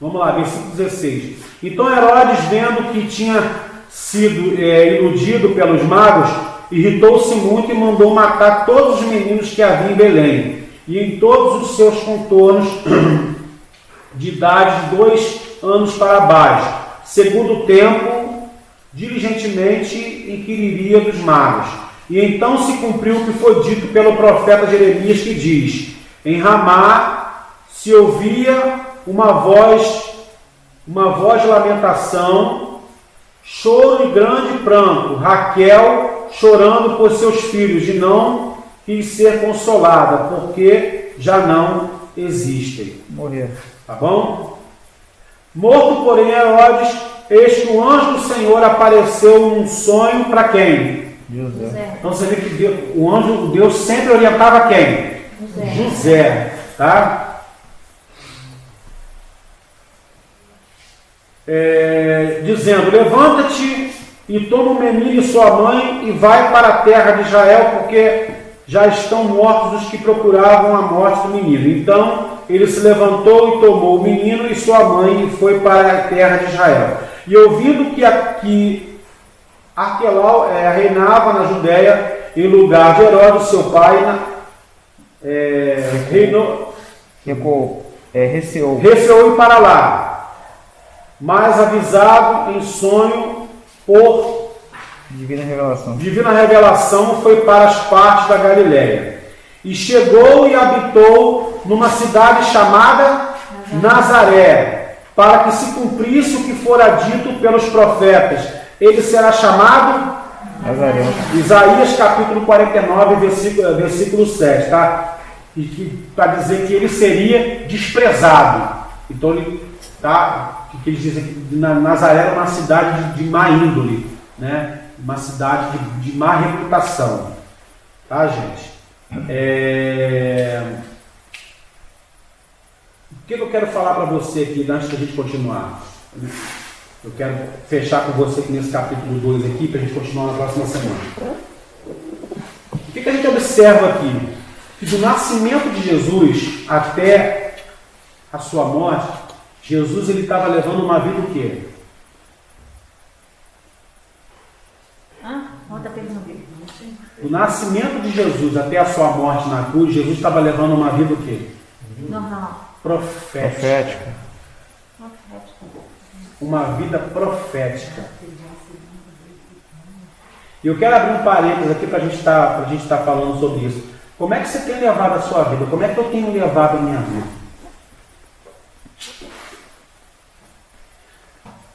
Vamos lá, versículo 16. Então Herodes, vendo que tinha sido iludido pelos magos, irritou-se muito e mandou matar todos os meninos que havia em Belém, e em todos os seus contornos, de idade de 2 anos para baixo, segundo o tempo, diligentemente inquiriria dos magos. E então se cumpriu o que foi dito pelo profeta Jeremias, que diz: em Ramá se ouvia uma voz de lamentação, choro e grande pranto, Raquel chorando por seus filhos, e não quis ser consolada, porque já não existem. Morreram. Tá bom? Morto, porém, Herodes, eis que o anjo do Senhor apareceu num sonho para quem? José. Então você vê que o anjo de Deus sempre orientava quem? José. Tá? Dizendo: levanta-te e toma o menino e sua mãe e vai para a terra de Israel, porque já estão mortos os que procuravam a morte do menino. Então ele se levantou e tomou o menino e sua mãe e foi para a terra de Israel. E ouvindo que Arquelau reinava na Judéia em lugar de Herodes, seu pai, receou ir para lá, mas avisado em sonho por Divina revelação, foi para as partes da Galiléia. E chegou e habitou numa cidade chamada Nazaré, para que se cumprisse o que fora dito pelos profetas: ele será chamado Nazaré. Isaías capítulo 49, versículo 7, tá? Para dizer que ele seria desprezado. Então ele, tá? Que eles dizem que Nazaré era uma cidade de má índole, né? Uma cidade de má reputação, tá, gente? O que eu quero falar para você aqui antes da gente continuar? Eu quero fechar com você aqui nesse capítulo 2 aqui, para a gente continuar na próxima semana. O que a gente observa aqui? Que do nascimento de Jesus até a sua morte, Jesus ele estava levando uma vida o quê? Outra pergunta. Do nascimento de Jesus até a sua morte na cruz, Jesus estava levando uma vida o quê? Normal. Profética. Uma vida profética. E eu quero abrir um parênteses aqui para a gente estar falando sobre isso. Como é que você tem levado a sua vida? Como é que eu tenho levado a minha vida?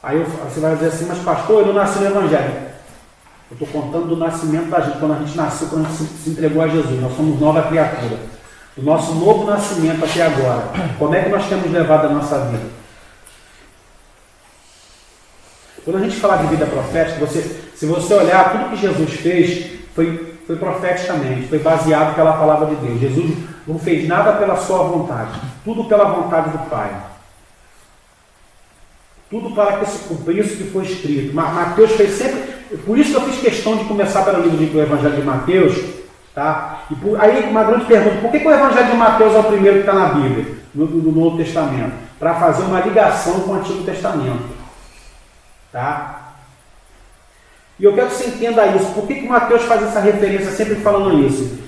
Aí você vai dizer assim, mas pastor, eu não nasci no Evangelho. Eu estou contando do nascimento da gente, quando a gente nasceu, quando a gente se entregou a Jesus. Nós somos nova criatura. Do nosso novo nascimento até agora. Como é que nós temos levado a nossa vida? Quando a gente fala de vida profética, se você olhar, tudo que Jesus fez foi profeticamente, foi baseado pela palavra de Deus. Jesus não fez nada pela sua vontade, tudo pela vontade do Pai. Tudo para que se cumprisse o que foi escrito. Mateus fez sempre. Por isso que eu fiz questão de começar pelo livro do Evangelho de Mateus. Tá? Aí uma grande pergunta: por que o Evangelho de Mateus é o primeiro que está na Bíblia, no Novo Testamento? Para fazer uma ligação com o Antigo Testamento. Tá? E eu quero que você entenda isso. Por que Mateus faz essa referência sempre falando isso?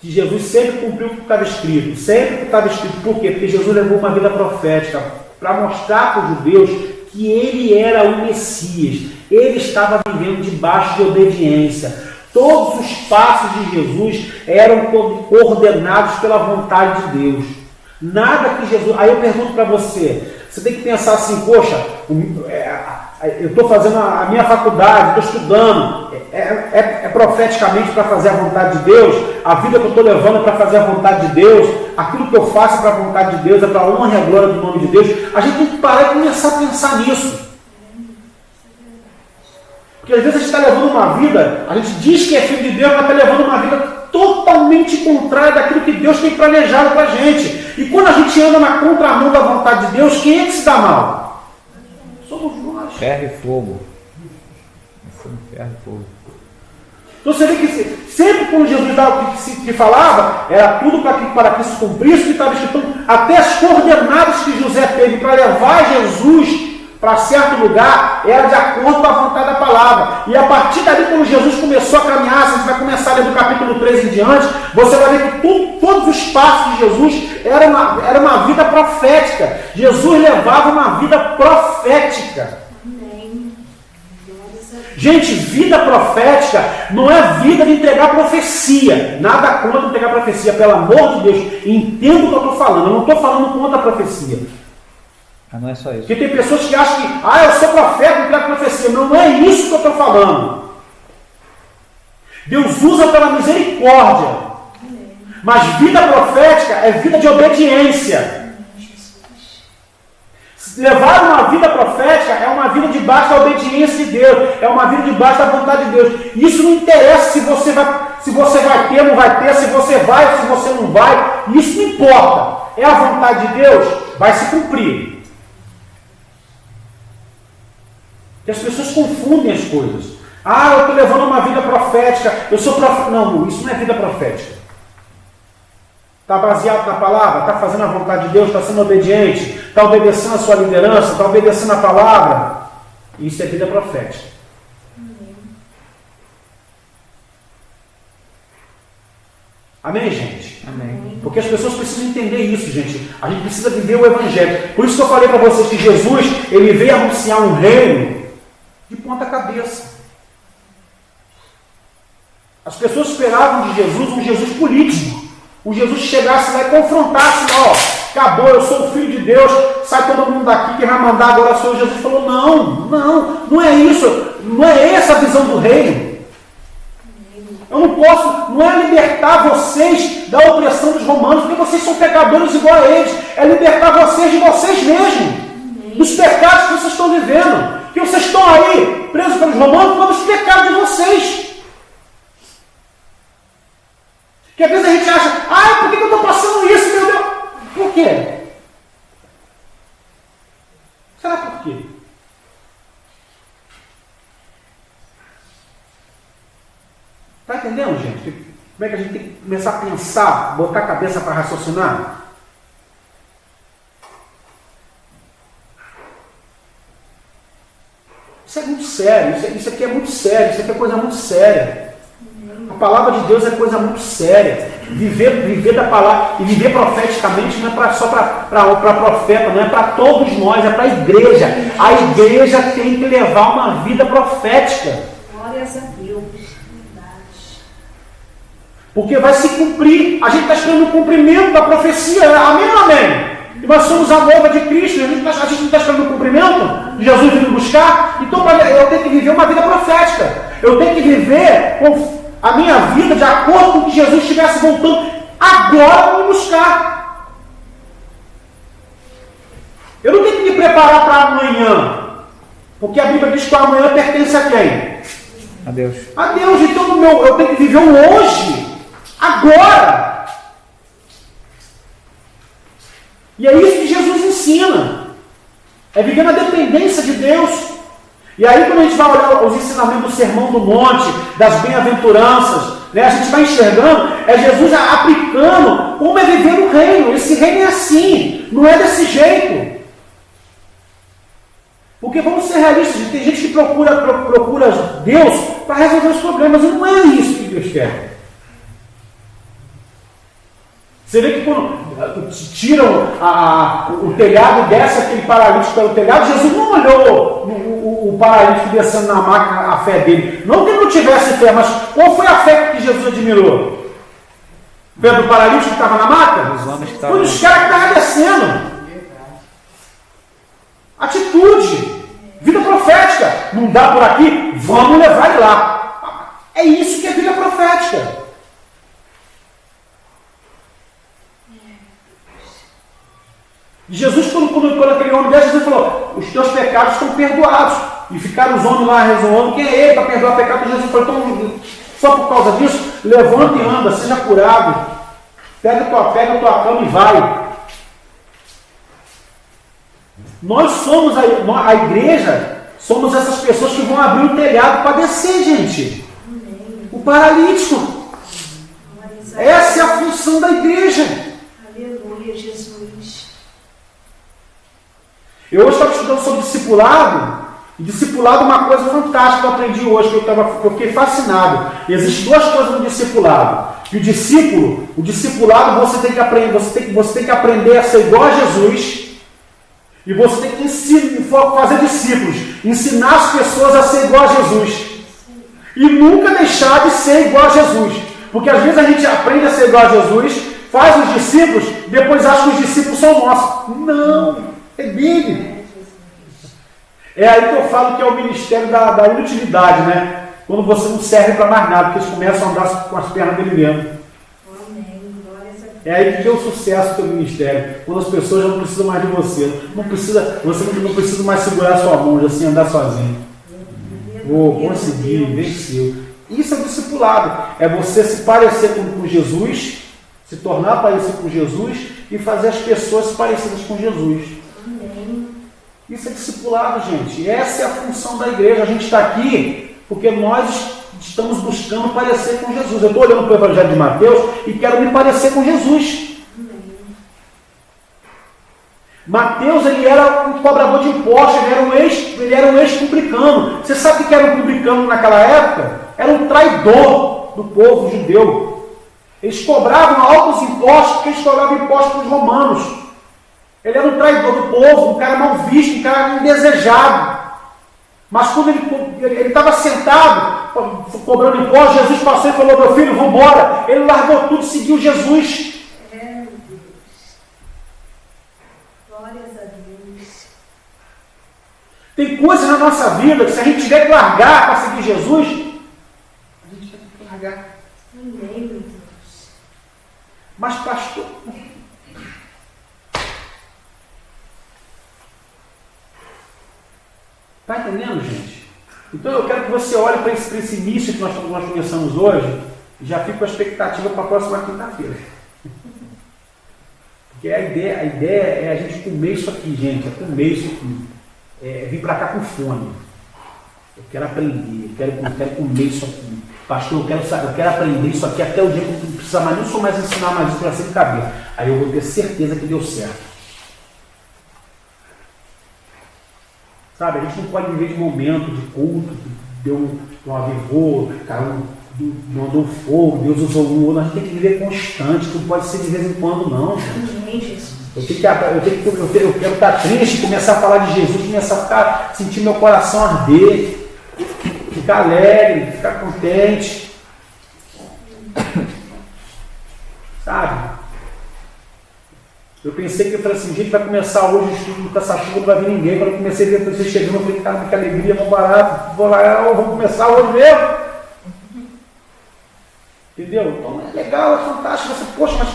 Que Jesus sempre cumpriu o que estava escrito. Sempre o que estava escrito. Por quê? Porque Jesus levou uma vida profética para mostrar para os judeus que ele era o Messias. Ele estava vivendo debaixo de obediência. Todos os passos de Jesus eram coordenados pela vontade de Deus. Nada que Jesus... Aí eu pergunto para você, você tem que pensar assim, poxa, eu estou fazendo a minha faculdade, estou estudando, é profeticamente para fazer a vontade de Deus, a vida que eu estou levando é para fazer a vontade de Deus, aquilo que eu faço é para a vontade de Deus, é para a honra e a glória do nome de Deus. A gente tem que parar e começar a pensar nisso. Porque às vezes a gente está levando uma vida, a gente diz que é filho de Deus, mas está levando uma vida totalmente contrária daquilo que Deus tem planejado para a gente. E quando a gente anda na contramão da vontade de Deus, quem é que se dá mal? Somos nós. Ferro e fogo. Ferro e fogo. Então você vê que sempre quando Jesus que falava, era tudo para que se cumprisse o que estava escrito. Até as coordenadas que José teve para levar Jesus para certo lugar, era de acordo com a vontade da palavra. E a partir dali, quando Jesus começou a caminhar, se você vai começar a ler do capítulo 3 em diante, você vai ver que todos os passos de Jesus era uma vida profética. Jesus levava uma vida profética. Gente, vida profética não é vida de entregar profecia. Nada contra entregar profecia, pelo amor de Deus. Entenda o que eu estou falando. Eu não estou falando contra a profecia. Não é só isso. Porque tem pessoas que acham que, eu sou profeta, não entrego profecia. Não é isso que eu estou falando. Deus usa pela misericórdia. Mas vida profética é vida de obediência. Levar uma vida profética é uma vida debaixo da obediência de Deus, é uma vida debaixo da vontade de Deus. Isso não interessa se você vai ter, não vai ter, se você vai ou se você não vai. Isso não importa. É a vontade de Deus, vai se cumprir. Que as pessoas confundem as coisas. Eu estou levando uma vida profética, eu sou profeta. Não, isso não é vida profética. Está baseado na palavra? Está fazendo a vontade de Deus? Está sendo obediente? Está obedecendo a sua liderança? Está obedecendo a palavra? Isso é vida profética. Amém, gente? Amém. Porque as pessoas precisam entender isso, gente. A gente precisa viver o Evangelho. Por isso que eu falei para vocês que Jesus, ele veio anunciar um reino de ponta cabeça. As pessoas esperavam de Jesus um Jesus político. Um Jesus que chegasse lá e confrontasse, acabou, eu sou o Filho de Deus, sai todo mundo daqui, quem vai mandar agora sou eu. Jesus falou, não é isso, não é essa a visão do reino. Eu não posso, não é libertar vocês da opressão dos romanos, porque vocês são pecadores igual a eles, é libertar vocês de vocês mesmos, dos pecados que vocês estão vivendo, que vocês estão aí presos pelos romanos por causa dos pecados de vocês. Que às vezes a gente acha, por que eu estou passando isso, meu Deus? Por quê? Será por quê? Está entendendo, gente? Como é que a gente tem que começar a pensar, botar a cabeça para raciocinar? Isso é muito sério, isso aqui é muito sério, isso aqui é coisa muito séria. A palavra de Deus é coisa muito séria. Viver da palavra e viver profeticamente não é só para profeta, não é para todos nós, é para a igreja. A igreja tem que levar uma vida profética. Glórias a Deus. Porque vai se cumprir. A gente está esperando o cumprimento da profecia. Amém ou amém? E nós somos a noiva de Cristo. A gente não está esperando o cumprimento de Jesus vindo buscar. Então eu tenho que viver uma vida profética. Eu tenho que viver com a minha vida de acordo com que Jesus estivesse voltando agora para me buscar. Eu não tenho que me preparar para amanhã. Porque a Bíblia diz que o amanhã pertence a quem? A Deus. A Deus. Então eu tenho que viver o hoje. Agora. E é isso que Jesus ensina. É viver na dependência de Deus. E aí quando a gente vai olhar os ensinamentos do Sermão do Monte, das bem-aventuranças, né, a gente vai enxergando, é Jesus aplicando como é viver no reino. Esse reino é assim, não é desse jeito. Porque vamos ser realistas, tem gente que procura Deus para resolver os problemas, e não é isso que Deus quer. Você vê que quando tiram o telhado e desce aquele paralítico pelo telhado, Jesus não olhou o paralítico descendo na maca, a fé dele. Não que ele não tivesse fé, mas qual foi a fé que Jesus admirou? Fé do paralítico que estava na maca? Foi dos caras que estavam descendo. Atitude. Vida profética. Não dá por aqui? Vamos levar ele lá. É isso que é vida profética. Jesus, quando aquele homem desse, Jesus falou: os teus pecados estão perdoados. E ficaram os homens lá ressoando: quem é ele para perdoar pecado? Jesus falou: então, só por causa disso, levanta e anda, seja curado. Pega a tua cama e vai. Nós somos a igreja, somos essas pessoas que vão abrir o telhado para descer, gente. O paralítico. Essa é a função da igreja. Aleluia, Jesus. Eu hoje estava estudando sobre discipulado, e discipulado é uma coisa fantástica que eu aprendi hoje, que eu fiquei fascinado. Existem duas coisas no discipulado. Que o discipulado você tem que aprender, você tem que aprender a ser igual a Jesus, e você tem que fazer discípulos, ensinar as pessoas a ser igual a Jesus. E nunca deixar de ser igual a Jesus. Porque às vezes a gente aprende a ser igual a Jesus, faz os discípulos, depois acha que os discípulos são nossos. Não! É dele. É aí que eu falo que é o ministério da inutilidade, né? Quando você não serve para mais nada, porque eles começam a andar com as pernas dele mesmo. É aí que tem o sucesso do teu ministério. Quando as pessoas já não precisam mais de você. Você não precisa mais segurar a sua mão, já assim andar sozinho. Consegui, venceu. Isso é o discipulado. É você se parecer com Jesus, se tornar parecido com Jesus e fazer as pessoas parecidas com Jesus. Isso é discipulado, gente. Essa é a função da igreja. A gente está aqui porque nós estamos buscando parecer com Jesus. Eu estou olhando para o Evangelho de Mateus e quero me parecer com Jesus. Mateus, ele era um cobrador de impostos, ele era um ex-publicano. Você sabe o que era um publicano naquela época? Era um traidor do povo judeu. Eles cobravam altos impostos, porque eles cobravam impostos para os romanos. Ele era um traidor do povo, um cara mal visto, um cara indesejado. Mas quando ele estava sentado, cobrando impostos, Jesus passou e falou: meu filho, vamos embora. Ele largou tudo e seguiu Jesus. Glórias a Deus. Tem coisas na nossa vida que se a gente tiver que largar para seguir Jesus, a gente vai ter que largar. Amém, meu Deus. Mas pastor... Está entendendo, gente? Então eu quero que você olhe para esse início que nós começamos hoje e já fique com a expectativa para a próxima quinta-feira. Porque a ideia é a gente comer isso aqui, gente. É comer isso aqui. É vir para cá com fome. Eu quero aprender, eu quero comer isso aqui. Pastor, eu quero aprender isso aqui até o dia que eu não precisar mais, não sou mais ensinar mais isso para sem cabeça. Aí eu vou ter certeza que deu certo. Sabe? A gente não pode viver de momento, de culto, que deu um avivou, caiu, mandou fogo, Deus usou um outro. A gente tem que viver constante, não pode ser de vez em quando, não. Amém, Jesus. Eu quero estar triste, começar a falar de Jesus, começar a sentir meu coração arder, ficar alegre, ficar contente. Sabe? Eu pensei que eu falei assim, gente, vai começar hoje o estudo com essa chuva, não vai vir ninguém. Quando eu comecei a ver vocês chegando, eu falei, cara, que alegria, vamos parar, vou lá, vamos começar hoje mesmo. Entendeu? Então é legal, é fantástico. Você, poxa, mas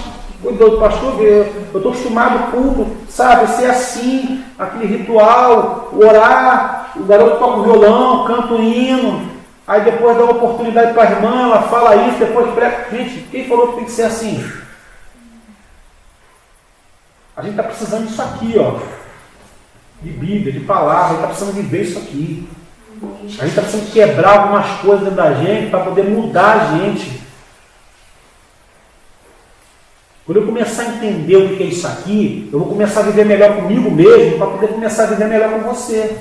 pastor, eu estou acostumado ao culto, sabe? Ser assim, aquele ritual, orar, o garoto toca o violão, canta o hino, aí depois dá uma oportunidade para a irmã, ela fala isso, depois prega. Gente, quem falou que tem que ser assim? A gente está precisando disso aqui, ó. De Bíblia, de palavra, a gente está precisando viver isso aqui. A gente está precisando quebrar algumas coisas dentro da gente para poder mudar a gente. Quando eu começar a entender o que é isso aqui, eu vou começar a viver melhor comigo mesmo, para poder começar a viver melhor com você.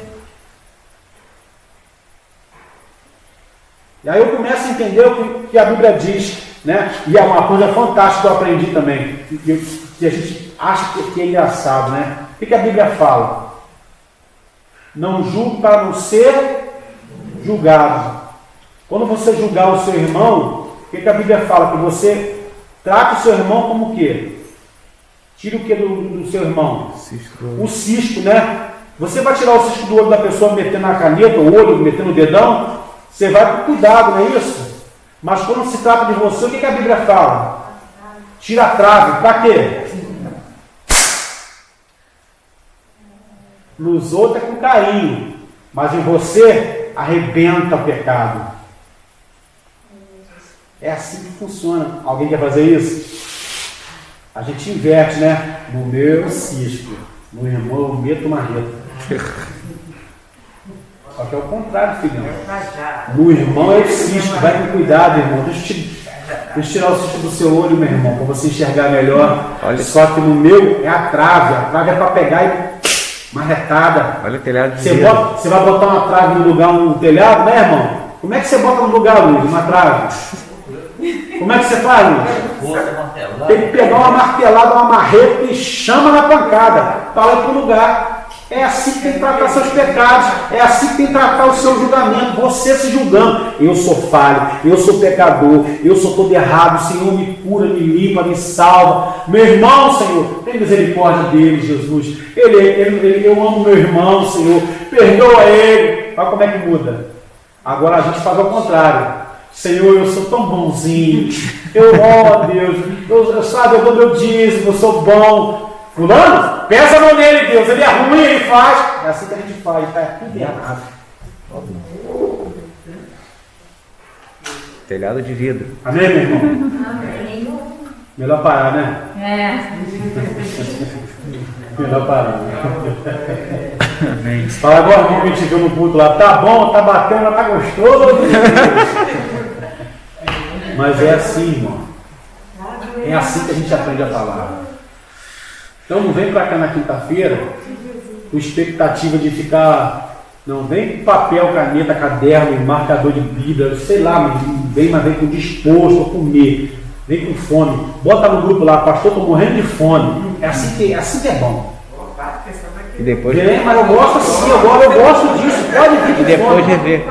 E aí eu começo a entender o que a Bíblia diz, né? E é uma coisa fantástica que eu aprendi também, que a gente acha que é engraçado, né? O que a Bíblia fala? Não julgue para não ser julgado. Quando você julgar o seu irmão, o que a Bíblia fala? Que você trata o seu irmão como o quê? Tira o que do seu irmão? O cisco, né? Você vai tirar o cisco do olho da pessoa metendo na caneta, o olho, metendo o dedão, você vai com cuidado, não é isso? Mas quando se trata de você, o que a Bíblia fala? Tira a trave, para quê? Nos outros é com carinho, mas em você arrebenta o pecado. É assim que funciona. Alguém quer fazer isso? A gente inverte, né? No meu cisco, no irmão eu meto marreta. Só que é o contrário, filhão. No irmão é o cisco, vai com cuidado, irmão. Deixa eu tirar o cisco do seu olho, meu irmão, para você enxergar melhor. Olha. Só que no meu é a trave é para pegar e marretada. Olha o telhado de você vai botar uma trave no lugar, um telhado, né, irmão? Como é que você bota no lugar, Luiz, uma trave? Como é que você faz, Luiz? Tem que pegar uma martelada, uma marreta e chama na pancada para ir para o lugar. É assim que tem que tratar seus pecados, é assim que tem que tratar o seu julgamento, você se julgando. Eu sou falho, eu sou pecador, eu sou todo errado, o Senhor me cura, me limpa, me salva. Meu irmão, Senhor, tem misericórdia dele, Jesus. Eu amo meu irmão, Senhor, perdoa ele. Olha como é que muda. Agora a gente faz ao contrário. Senhor, eu sou tão bonzinho, Deus, eu dou meu dízimo, eu sou bom. Fulano, pensa a mão nele, Deus, ele é ruim, ele faz. É assim que a gente faz, está tudo errado. telhado de vidro. Amém, meu irmão? Amém. Melhor parar, né? Melhor parar. Amém. Fala agora, irmão, que a gente viu no culto lá, tá bom, tá batendo, tá gostoso. Mas é assim, irmão. É assim que a gente aprende a falar. Então não vem para cá na quinta-feira com expectativa de ficar. Não vem com papel, caneta, caderno, marcador de Bíblia, sei lá, mas vem com disposto a comer. Vem com fome. Bota no grupo lá, pastor, estou morrendo de fome. É assim que é bom. E depois. Mas eu gosto assim, eu gosto disso. Pode vir. E depois rever.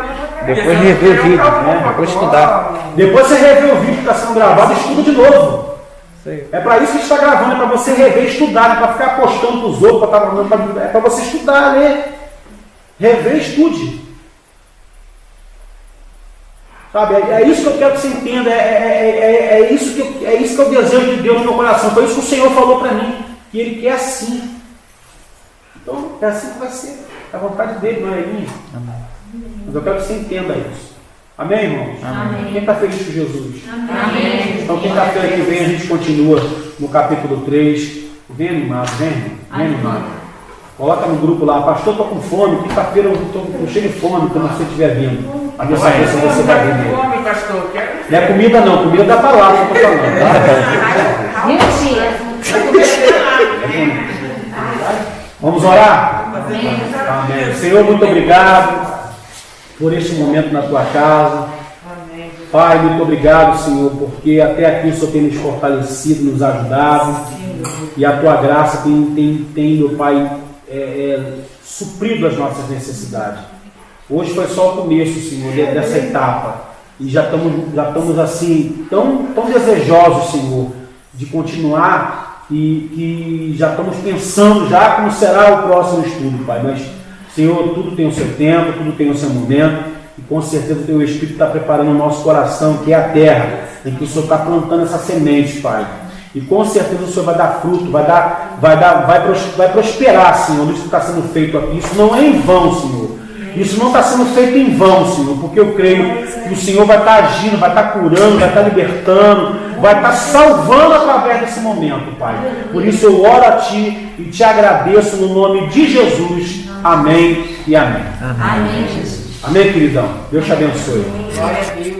Depois rever o vídeo, né? Depois estudar. Depois você rever o vídeo que está sendo gravado e estuda de novo. É para isso que a gente está gravando, é para você rever e estudar, não é para ficar postando para os outros, é para você estudar, ler, rever e estude. Sabe, é isso que eu quero que você entenda, é isso que é o desejo de Deus no meu coração, foi isso que o Senhor falou para mim, que Ele quer assim. Então, é assim que vai ser, é a vontade dele, não é minha. Mas eu quero que você entenda isso. Amém, irmãos? Amém. Quem está feliz com Jesus? Amém. Então, quinta-feira que vem a gente continua no capítulo 3. Vem animado, vem, irmão. Vem animado. Coloca no grupo lá, pastor, estou com fome. Quinta-feira eu estou cheio de fome quando você estiver vindo. A minha saber se você vai vir. Não é comida, não. Comida da palavra que eu estou falando. Mentira. Vamos orar? Amém. Senhor, muito obrigado por este momento na tua casa. Pai, muito obrigado, Senhor, porque até aqui o Senhor tem nos fortalecido, nos ajudado. E a tua graça tem meu Pai, suprido as nossas necessidades. Hoje foi só o começo, Senhor, dessa etapa. E já estamos assim, tão desejosos, Senhor, de continuar e já estamos pensando já como será o próximo estudo, Pai. Mas, Senhor, tudo tem o seu tempo, tudo tem o seu momento. E com certeza o Teu Espírito está preparando o nosso coração, que é a terra, em que o Senhor está plantando essa semente, Pai. E com certeza o Senhor vai dar fruto, vai prosperar, Senhor, isso que está sendo feito aqui. Isso não é em vão, Senhor. Isso não está sendo feito em vão, Senhor, porque eu creio que o Senhor vai estar agindo, vai estar curando, vai estar libertando, vai estar salvando através desse momento, Pai. Por isso eu oro a Ti e Te agradeço no nome de Jesus. Amém e amém. Amém, Jesus. Amém, queridão? Deus te abençoe. Glória a Deus.